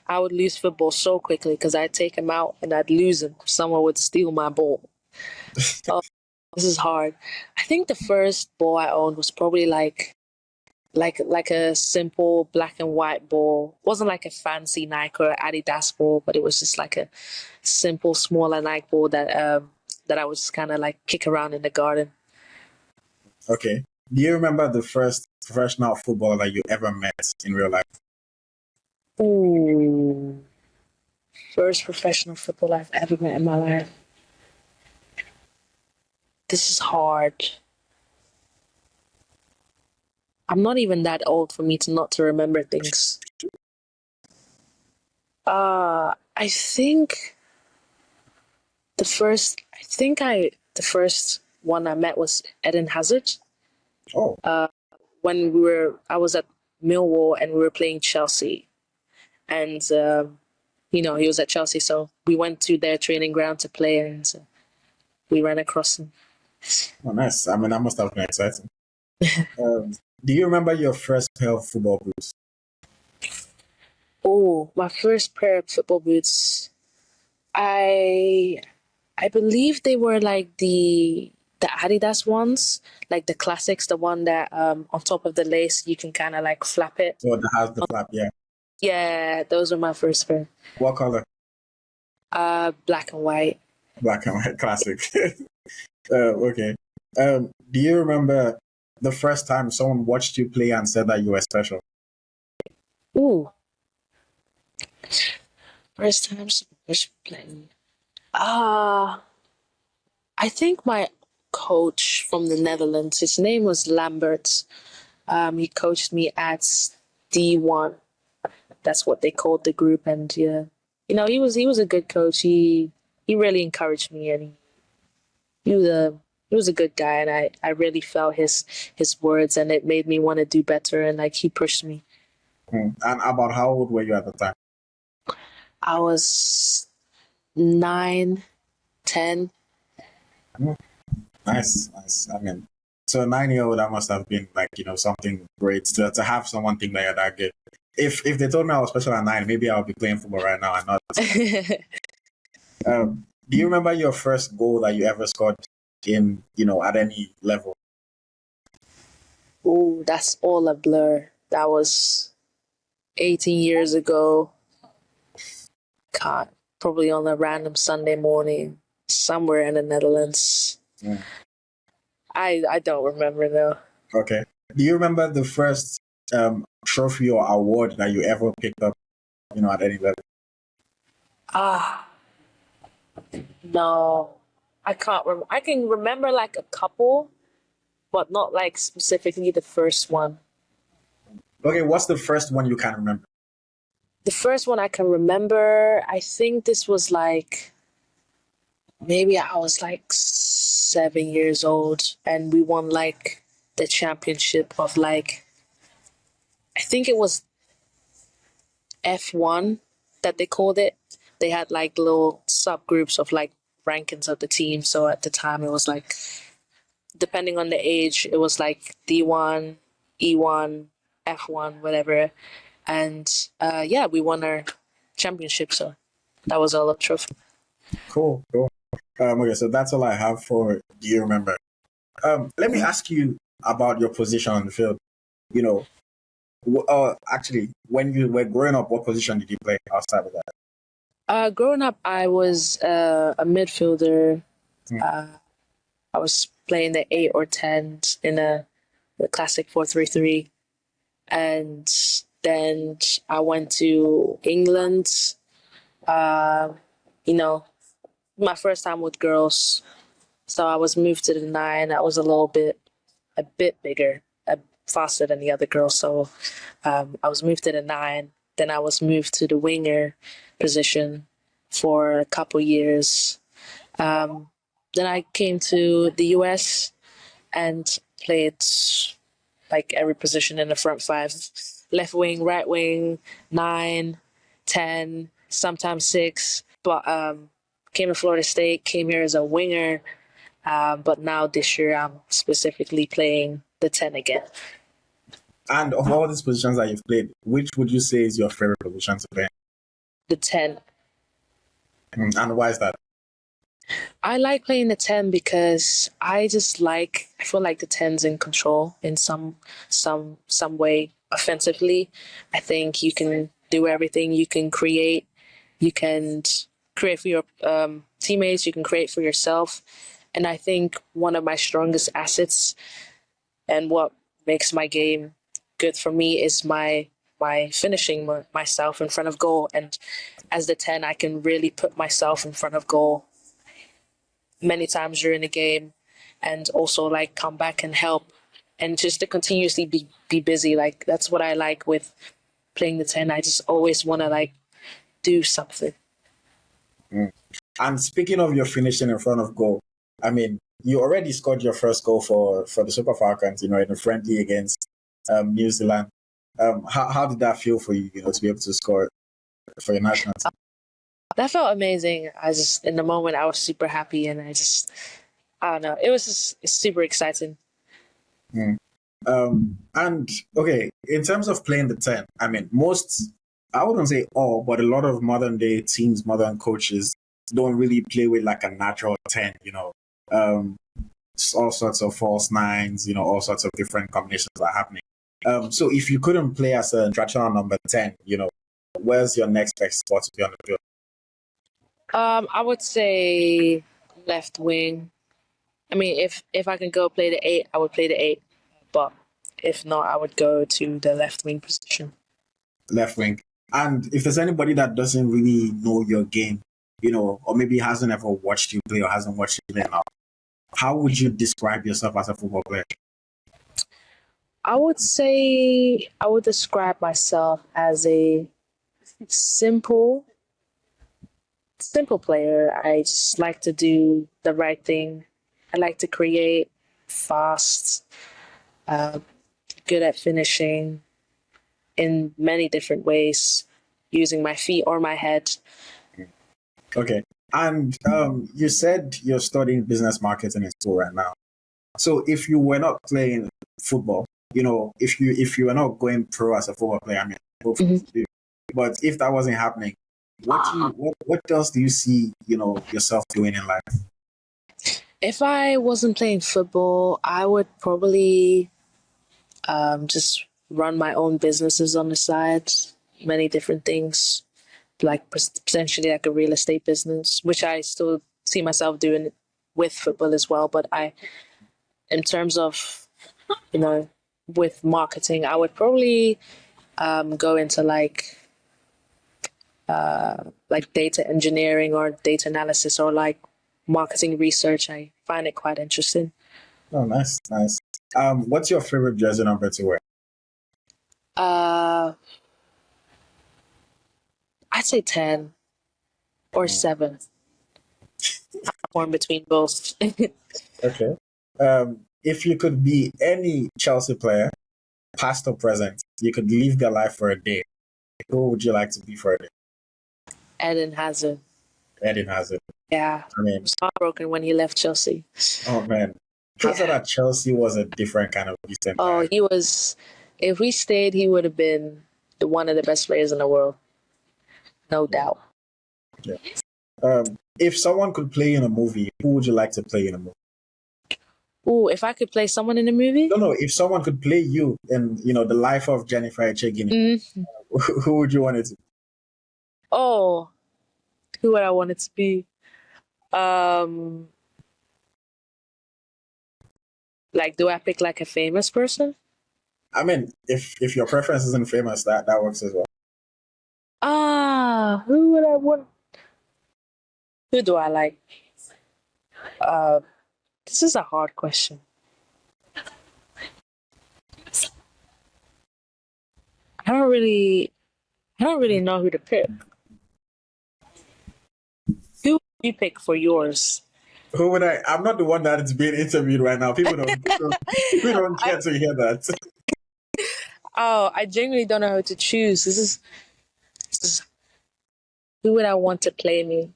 I would lose football so quickly because I'd take them out and I'd lose them. Someone would steal my ball. Oh, this is hard. I think the first ball I owned was probably like a simple black and white ball. It wasn't like a fancy Nike or Adidas ball, but it was just like a simple, smaller Nike ball that I was just kind of like kick around in the garden. Okay. Do you remember the first professional football that you ever met in real life? Ooh, first professional football I've ever met in my life. This is hard. I'm not even that old for me to not to remember things. I think the first one I met was Eden Hazard. Oh. When I was at Millwall and we were playing Chelsea, and he was at Chelsea, so we went to their training ground to play, and we ran across him. Oh, nice. That must have been exciting. Do you remember your first pair of football boots? Oh, my first pair of football boots. I believe they were like the Adidas ones, like the classics, the one that on top of the lace you can kind of like flap it. So that has the flap, yeah. Yeah, those were my first pair. What color? Black and white. Black and white, classic. Okay. Do you remember the first time someone watched you play and said that you were special? Ooh. First time someone watched me playing. I think my coach from the Netherlands, his name was Lambert. He coached me at D1. That's what they called the group, and yeah, he was a good coach. He really encouraged me, and he was a good guy, and I really felt his words, and it made me want to do better, and like he pushed me. And about how old were you at the time? I was 9, 10. Nice. So a 9-year-old, that must have been like, something great to have someone think that you're that good. If they told me I was special at 9, maybe I'll be playing football right now and not. Do you remember your first goal that you ever scored in, at any level? Oh, that's all a blur. That was 18 years ago. God, probably on a random Sunday morning somewhere in the Netherlands. Mm. I don't remember though. Okay. Do you remember the first trophy or award that you ever picked up, at any level? No, I can't remember. I can remember like a couple, but not like specifically the first one. Okay, what's the first one you can remember? The first one I can remember, I think this was like, maybe I was like 7 years old, and we won like the championship of like, I think it was F1 that they called it. They had like little subgroups of like rankings of the team. So at the time it was like, depending on the age, it was like D1, E1, F1, whatever. And yeah, we won our championship. So that was all a trophy. Cool. Okay, so that's all I have for Do You Remember? Let me ask you about your position on the field. You know, actually, when you were growing up, what position did you play outside of that? Growing up, I was a midfielder. I was playing the 8 or 10 in the classic 4-3-3. And then I went to England. You know, my first time with girls. So I was moved to the 9. I was a bit bigger, faster than the other girls. So I was moved to the 9. Then I was moved to the winger position for a couple years. Then I came to the US and played like every position in the front 5. Left wing, right wing, 9, 10, sometimes 6. But came to Florida State, came here as a winger. But now this year I'm specifically playing the 10 again. And of all these positions that you've played, which would you say is your favorite position to play? The 10. And why is that? I like playing the 10 because I feel like the 10's in control in some way offensively. I think you can do everything. You can create for your teammates, you can create for yourself. And I think one of my strongest assets and what makes my game good for me is my finishing myself in front of goal. And as the 10, I can really put myself in front of goal many times during the game, and also like come back and help, and just to continuously be busy. Like that's what I like with playing the 10. I just always want to like do something. And speaking of your finishing in front of goal, I mean, you already scored your first goal for the Super Falcons, you know, in a friendly against New Zealand. How did that feel for you, you know, to be able to score for your national team? That felt amazing. In the moment, I was super happy, and I don't know. It was just super exciting. And okay, in terms of playing the 10, I mean, I wouldn't say all, but a lot of modern day teams, modern coaches don't really play with like a natural 10, you know. All sorts of false 9s, you know, all sorts of different combinations are happening. So if you couldn't play as a traditional number 10, you know, where's your next best spot to be on the field? I would say left wing. I mean, if I can go play the 8, I would play the 8. But if not, I would go to the left wing position. Left wing. And if there's anybody that doesn't really know your game, you know, or maybe hasn't ever watched you play or hasn't watched you play now, how would you describe yourself as a football player? I would say I would describe myself as a simple player. I just like to do the right thing. I like to create fast, good at finishing in many different ways, using my feet or my head. Okay. And you said you're studying business marketing in school right now. So if you were not playing football, you know, if you were not going pro as a football player, I mean, hopefully you do. But if that wasn't happening, what else do you see, you know, yourself doing in life? If I wasn't playing football, I would probably just run my own businesses on the side, many different things, like potentially like a real estate business, which I still see myself doing with football as well. But in terms of, you know, with marketing, I would probably go into like data engineering or data analysis or like marketing research. I find it quite interesting. Oh, nice. What's your favorite jersey number to wear? I'd say 10 or 7. I'm torn between both. Okay. If you could be any Chelsea player, past or present, you could live their life for a day. Who would you like to be for a day? Eden Hazard. Eden Hazard. Yeah. I mean, I was heartbroken when he left Chelsea. oh man. Hazard at Chelsea was a different kind of beast. Oh, he was. If we stayed, he would have been one of the best players in the world. No doubt. Yeah. If someone could play in a movie, who would you like to play in a movie? Ooh, if I could play someone in a movie? No. If someone could play you in, the life of Jennifer Echegini, who would you want it to be? Oh, who would I want it to be? Like, do I pick like a famous person? I mean, if your preference isn't famous, that works as well. Who would I want? Who do I like? This is a hard question. I don't really know who to pick. Who would you pick for yours? Who would I? I'm not the one that is being interviewed right now. People don't care to hear that. Oh, I genuinely don't know who to choose. This is who would I want to play me?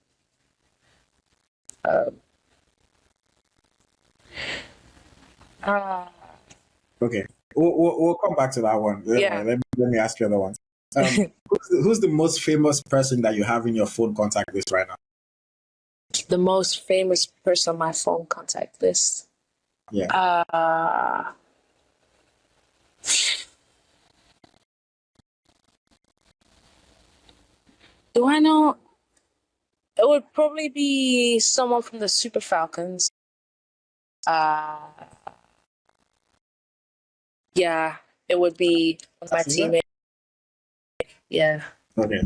Okay, we'll come back to that one. Yeah. Let me ask you other ones. Who's the most famous person that you have in your phone contact list right now? The most famous person on my phone contact list. Yeah. Do I know? It would probably be someone from the Super Falcons. Yeah, it would be my teammate. Yeah. Okay.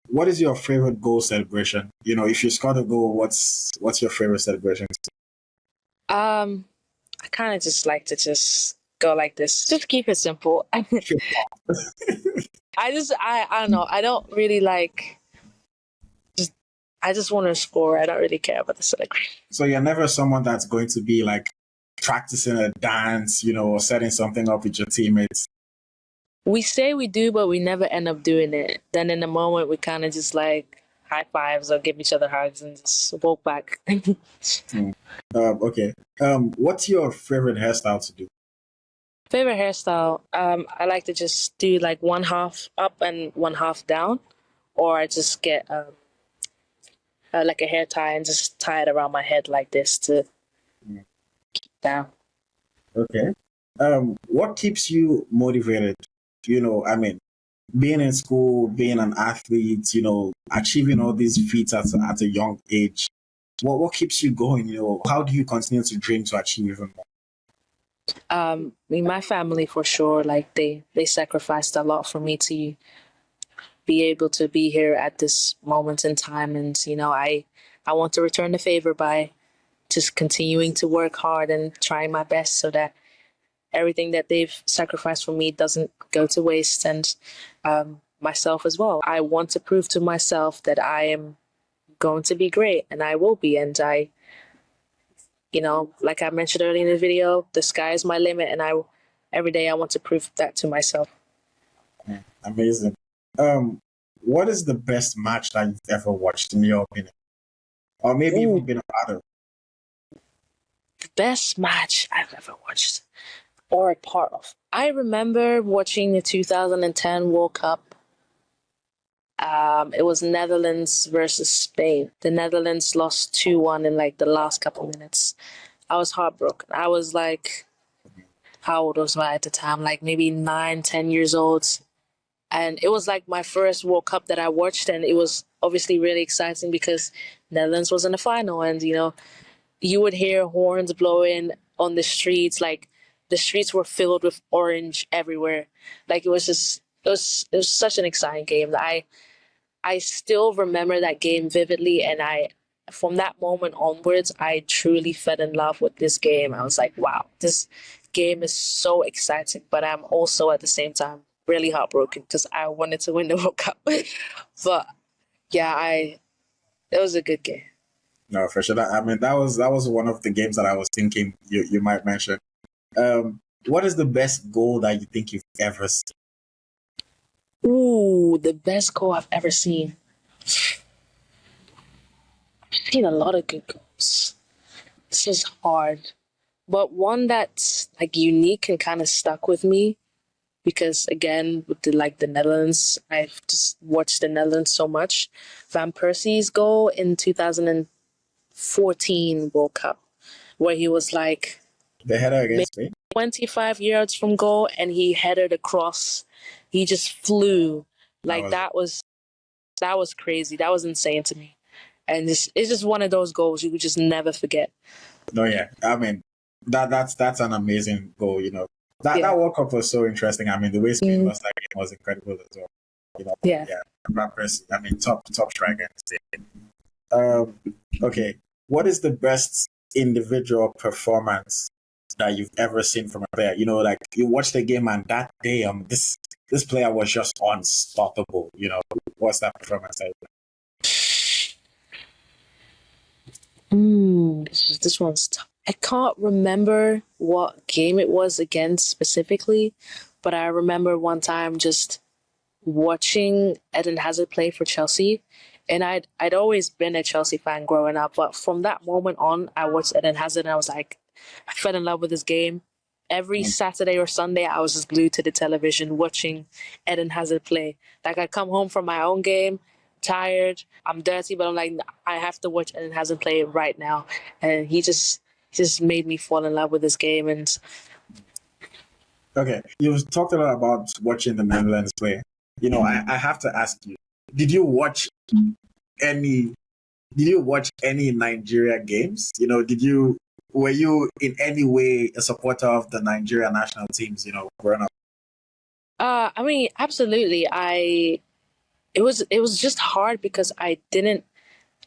What is your favorite goal celebration? If you score a goal, what's your favorite celebration? I kind of just like to just go like this. Just keep it simple. I don't know. I don't really like. I just want to score. I don't really care about the celebration. So you're never someone that's going to be like practicing a dance, or setting something up with your teammates. We say we do, but we never end up doing it. Then in the moment, we kind of just like high fives or give each other hugs and just walk back. Okay. What's your favorite hairstyle to do? Favorite hairstyle? I like to just do like one half up and one half down, or I just get like a hair tie and just tie it around my head like this to keep down. Okay. What keeps you motivated? I mean, being in school, being an athlete, achieving all these feats at a young age. What keeps you going? How do you continue to dream to achieve even more? My family for sure, like they sacrificed a lot for me to be able to be here at this moment in time, and I want to return the favor by just continuing to work hard and trying my best so that everything that they've sacrificed for me doesn't go to waste, and myself as well. I want to prove to myself that I am going to be great, and I will be, and I like I mentioned earlier in the video, the sky is my limit, and every day I want to prove that to myself. Amazing. What is the best match that you've ever watched, in your opinion? Or maybe even been a part of? The best match I've ever watched or a part of. I remember watching the 2010 World Cup. It was Netherlands versus Spain. The Netherlands lost 2-1 in like the last couple minutes. I was heartbroken. I was like, how old was I at the time? Like maybe 9-10 years old. And it was like my first World Cup that I watched, and it was obviously really exciting because Netherlands was in the final, and you would hear horns blowing on the streets. Like the streets were filled with orange everywhere. Like it was such an exciting game that I still remember that game vividly, and I from that moment onwards, I truly fell in love with this game. I was like, wow, this game is so exciting, but I'm also at the same time really heartbroken because I wanted to win the World Cup. But yeah, it was a good game. No, for sure. I mean, that was one of the games that I was thinking you might mention. What is the best goal that you think you've ever seen? Ooh, the best goal I've ever seen. I've seen a lot of good goals. This is hard. But one that's like unique and kind of stuck with me because again with the Netherlands, I've just watched the Netherlands so much. Van Persie's goal in 2014 World Cup, where he was like The header against Spain? 25 yards from goal and he headed across. He just flew. Like that was crazy. That was insane to me. And it's just one of those goals you could just never forget. No, yeah. I mean, that's an amazing goal, That World Cup was so interesting. I mean, the way Spain lost that game was incredible as well. Yeah. I mean, top striker. Okay. What is the best individual performance that you've ever seen from a player? Like you watch the game and that day, this player was just unstoppable. What's that performance like? This one's tough. I can't remember what game it was against specifically, but I remember one time just watching Eden Hazard play for Chelsea, and I'd always been a Chelsea fan growing up, but from that moment on, I watched Eden Hazard and I was like, I fell in love with this game. Every Saturday or Sunday, I was just glued to the television watching Eden Hazard play. Like I'd come home from my own game, tired, I'm dirty, but I'm like, I have to watch Eden Hazard play right now, and he just made me fall in love with this game. And okay, you've talked a lot about watching the Netherlands play. I have to ask you, did you watch any Nigeria games? Were you in any way a supporter of the Nigeria national teams, growing up? I mean, absolutely. It was just hard because I didn't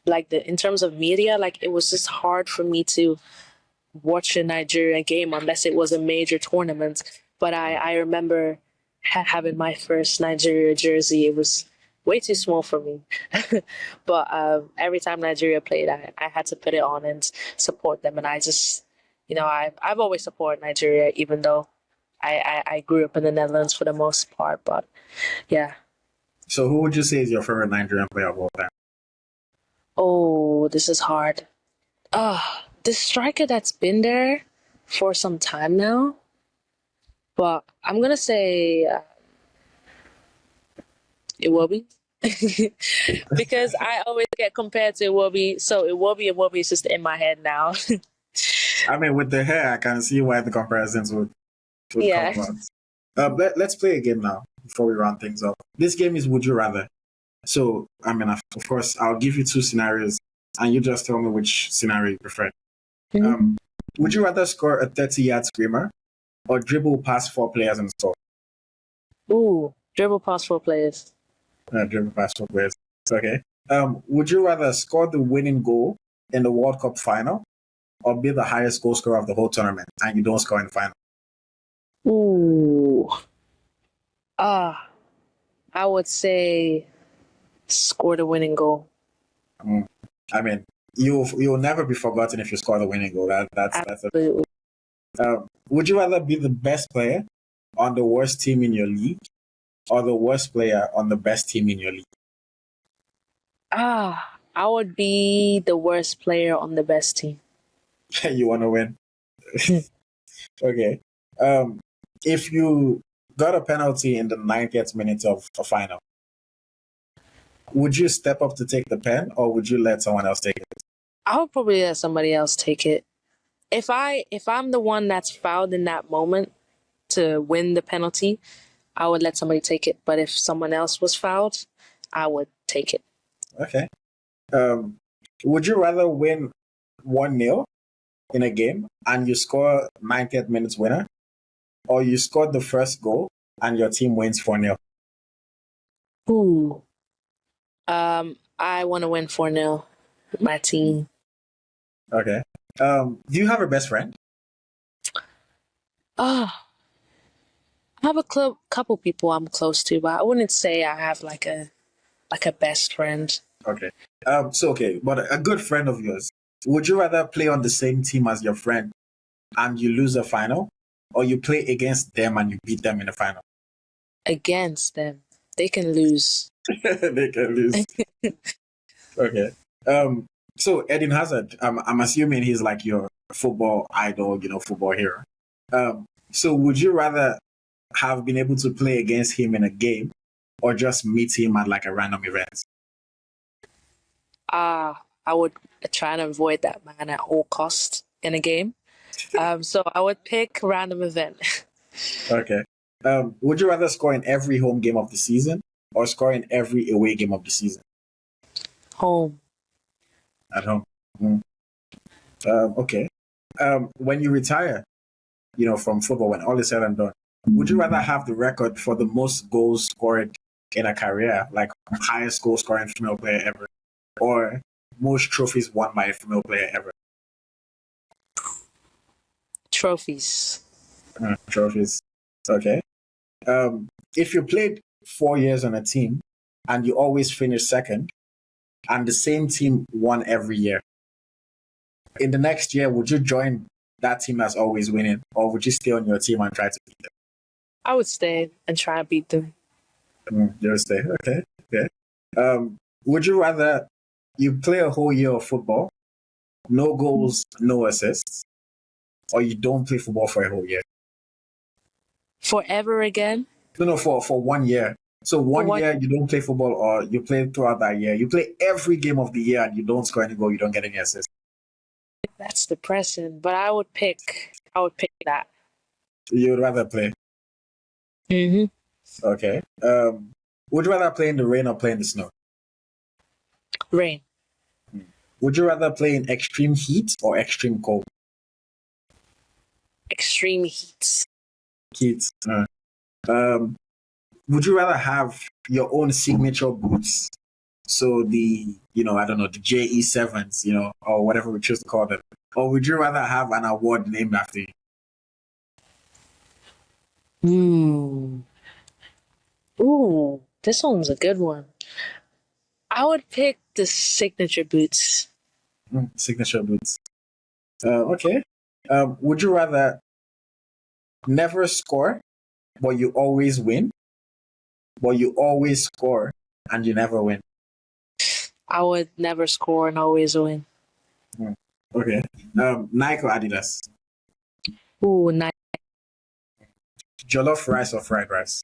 in terms of media, like it was just hard for me to watch a Nigerian game unless it was a major tournament. But I remember having my first Nigeria jersey. It was way too small for me. But every time Nigeria played, I had to put it on and support them. And I just, I've always supported Nigeria, even though I grew up in the Netherlands for the most part. But yeah. So who would you say is your favorite Nigerian player of all time? Oh, this is hard. The striker that's been there for some time now. But I'm going to say Iwobi. Because I always get compared to Iwobi. So Iwobi is just in my head now. I mean, with the hair, I can see why the comparisons would come about. Let's play a game now before we round things up. This game is Would You Rather. So, I mean, of course, I'll give you two scenarios and you just tell me which scenario you prefer. Mm-hmm. Would you rather score a 30-yard screamer or dribble past 4 players and score? Ooh, dribble past 4 players. Dribble past 4 players. Okay. Would you rather score the winning goal in the World Cup final or be the highest goal scorer of the whole tournament and you don't score in the final? Ooh. I would say score the winning goal. I mean, you'll never be forgotten if you score the winning goal. That's absolutely. Would you rather be the best player on the worst team in your league or the worst player on the best team in your league? I would be the worst player on the best team. You want to win? Okay. If you got a penalty in the 90th minute of a final, would you step up to take the pen or would you let someone else take it? I would probably let somebody else take it. If I'm the one that's fouled in that moment to win the penalty, I would let somebody take it. But if someone else was fouled, I would take it. Okay. Would you rather win 1-0 in a game and you score 90th minutes winner, or you scored the first goal and your team wins 4-0? Ooh. I want to win 4-0. my team. Okay. Do you have a best friend? Oh, I have a couple people I'm close to, but I wouldn't say I have like a best friend. Okay. But a good friend of yours, would you rather play on the same team as your friend and you lose a final, or you play against them and you beat them in the final? Against them, they can lose. They can lose. Okay. So Eden Hazard, I'm assuming he's like your football idol, football hero. So would you rather have been able to play against him in a game or just meet him at like a random event? I would try and avoid that man at all costs in a game. So I would pick random event. Okay. Would you rather score in every home game of the season or score in every away game of the season? Home. At home. Okay. When you retire, from football, when all is said and done, would you rather have the record for the most goals scored in a career, like highest goal scoring female player ever, or most trophies won by a female player ever? Trophies. Trophies. Okay. If you played 4 years on a team and you always finish second, and the same team won every year, in the next year, would you join that team that's always winning, or would you stay on your team and try to beat them? I would stay and try and beat them. You'll stay. Okay. Would you rather you play a whole year of football, no goals, no assists, or you don't play football for a whole year? Forever again? No, for 1 year. So one year you don't play football, or you play throughout that year. You play every game of the year and you don't score any goal, you don't get any assists. That's depressing, but I would pick that. You would rather play? Mm-hmm. Okay. Would you rather play in the rain or play in the snow? Rain. Would you rather play in extreme heat or extreme cold? Extreme heat. Heat. Would you rather have your own signature boots? So the JE7s, or whatever we choose to call them. Or would you rather have an award named after you? Ooh, this one's a good one. I would pick the signature boots. Signature boots. Okay. Would you rather never score, but you always win? But you always score and you never win? I would never score and always win. Okay. Nike or Adidas? Ooh, Nike. Jollof rice or fried rice?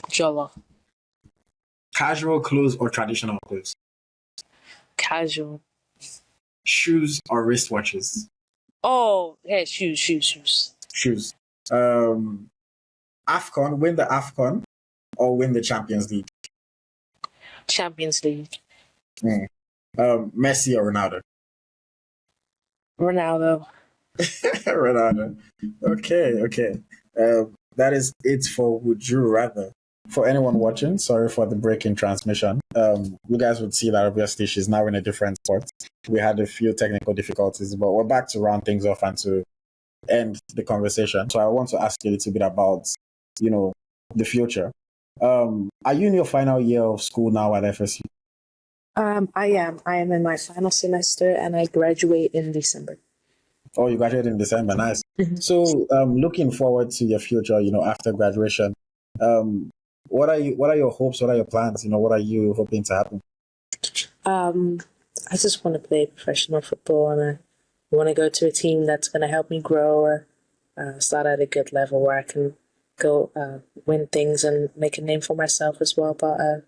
Jollof. Casual clothes or traditional clothes? Casual. Shoes or wristwatches? Oh, yeah, shoes. Shoes. AFCON, win the AFCON or win the Champions League? Champions League. Messi or Ronaldo? Ronaldo. Ronaldo. Okay. That is it for Would You Rather. For anyone watching, sorry for the break in transmission. You guys would see that obviously she's now in a different sport. We had a few technical difficulties, but we're back to round things off and to end the conversation. So I want to ask you a little bit about, the future. Are you in your final year of school now at FSU? I am. I am in my final semester and I graduate in December. Oh, you graduate in December. Nice. Mm-hmm. So, looking forward to your future, after graduation. What are your hopes? What are your plans? What are you hoping to happen? I just want to play professional football and I want to go to a team that's going to help me grow, start at a good level where I can go win things and make a name for myself as well. But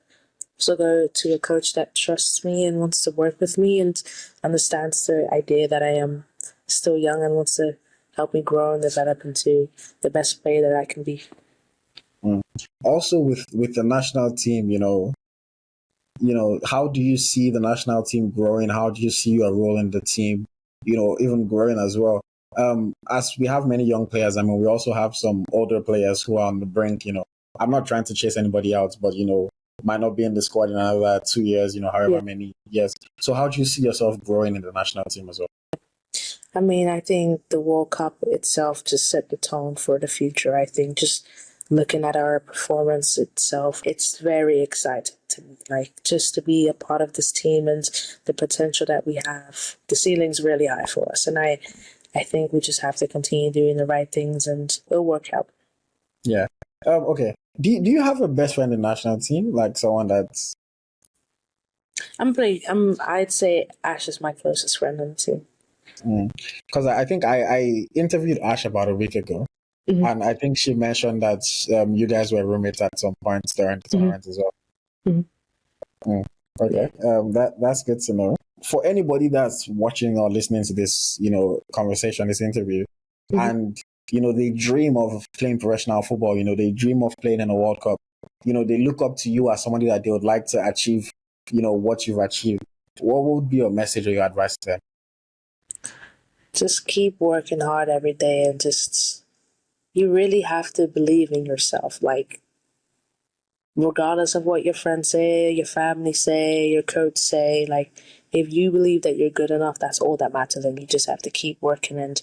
also go to a coach that trusts me and wants to work with me and understands the idea that I am still young and wants to help me grow and develop into the best player that I can be. Also, with the national team, how do you see the national team growing? How do you see your role in the team, even growing as well? As we have many young players, we also have some older players who are on the brink, I'm not trying to chase anybody out, but, might not be in the squad in another 2 years, however many years. So how do you see yourself growing in the national team as well? I mean, I think the World Cup itself just set the tone for the future. I think just looking at our performance itself, it's very exciting to me. Like, just to be a part of this team and the potential that we have, the ceiling's really high for us. And I think we just have to continue doing the right things and it'll work out. Yeah. Okay. Do you have a best friend in the national team? Like someone that's... I'd say Ash is my closest friend on the team. Because I think I interviewed Ash about a week ago, and I think she mentioned that you guys were roommates at some point during the tournament as well. Okay, that's good to know. For anybody that's watching or listening to this, conversation, this interview, and they dream of playing professional football, they dream of playing in a World Cup, they look up to you as somebody that they would like to achieve, what you've achieved. What would be your message or your advice to them? Just keep working hard every day and you really have to believe in yourself. Like, regardless of what your friends say, your family say, your coach say, like, if you believe that you're good enough, that's all that matters. And you just have to keep working and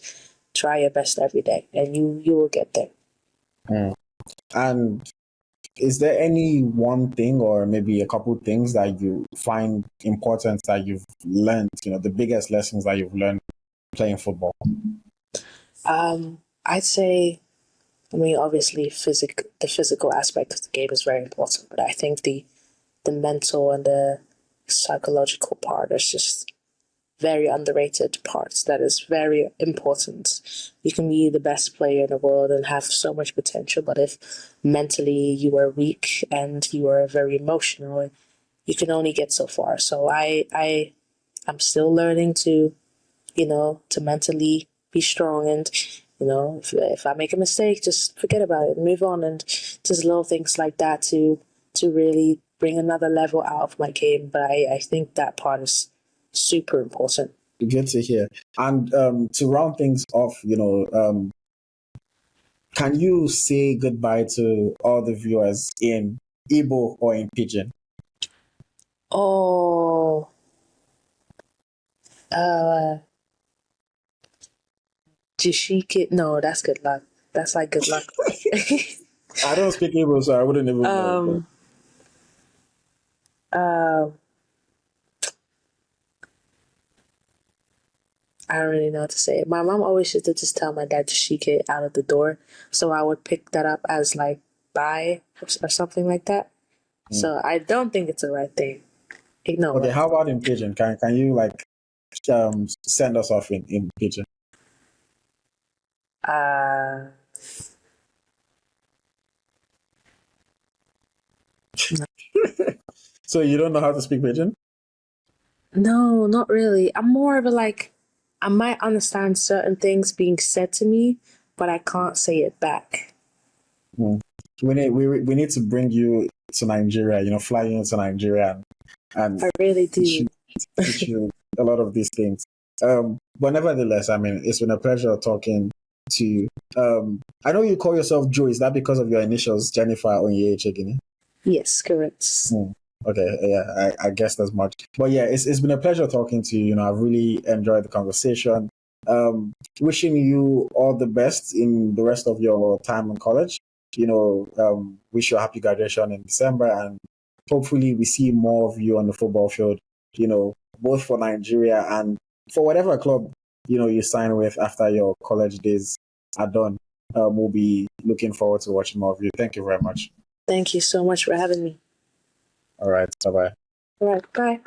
try your best every day and you will get there. And is there any one thing or maybe a couple of things that you find important that you've learned, the biggest lessons that you've learned playing football? I'd say, obviously the physical aspect of the game is very important, but I think the mental and the psychological part is just very underrated parts that is very important. You can be the best player in the world and have so much potential, but if mentally you are weak and you are very emotional, you can only get so far. So I'm still learning to mentally be strong and, if I make a mistake, just forget about it, move on, and just little things like that to really bring another level out of my game. But I think that part is super important. Good to hear. And to round things off, can you say goodbye to all the viewers in Igbo or in Pidgin? Oh, Jishike. No, that's good luck. That's like good luck. I don't speak Igbo, so I wouldn't even know. I don't really know what to say. My mom always used to just tell my dad to shake it out of the door. So I would pick that up as like bye or something like that. So I don't think it's the right thing. Ignore. Okay, how about in Pidgin? Can you send us off in Pidgin? So you don't know how to speak Pidgin? No, not really. I'm more of a I might understand certain things being said to me, but I can't say it back. We need to bring you to Nigeria, fly you into Nigeria and I really do. Teach you a lot of these things. But nevertheless, it's been a pleasure talking to you. I know you call yourself Joe. Is that because of your initials, Jennifer Onyinye Echegini? Yes, correct. Okay, yeah, I guess as much. But yeah, it's been a pleasure talking to you. I've really enjoyed the conversation. Wishing you all the best in the rest of your time in college. Wish you a happy graduation in December, and hopefully we see more of you on the football field, both for Nigeria and for whatever club, you sign with after your college days are done. We'll be looking forward to watching more of you. Thank you very much. Thank you so much for having me. All right. Bye-bye. All right. Bye.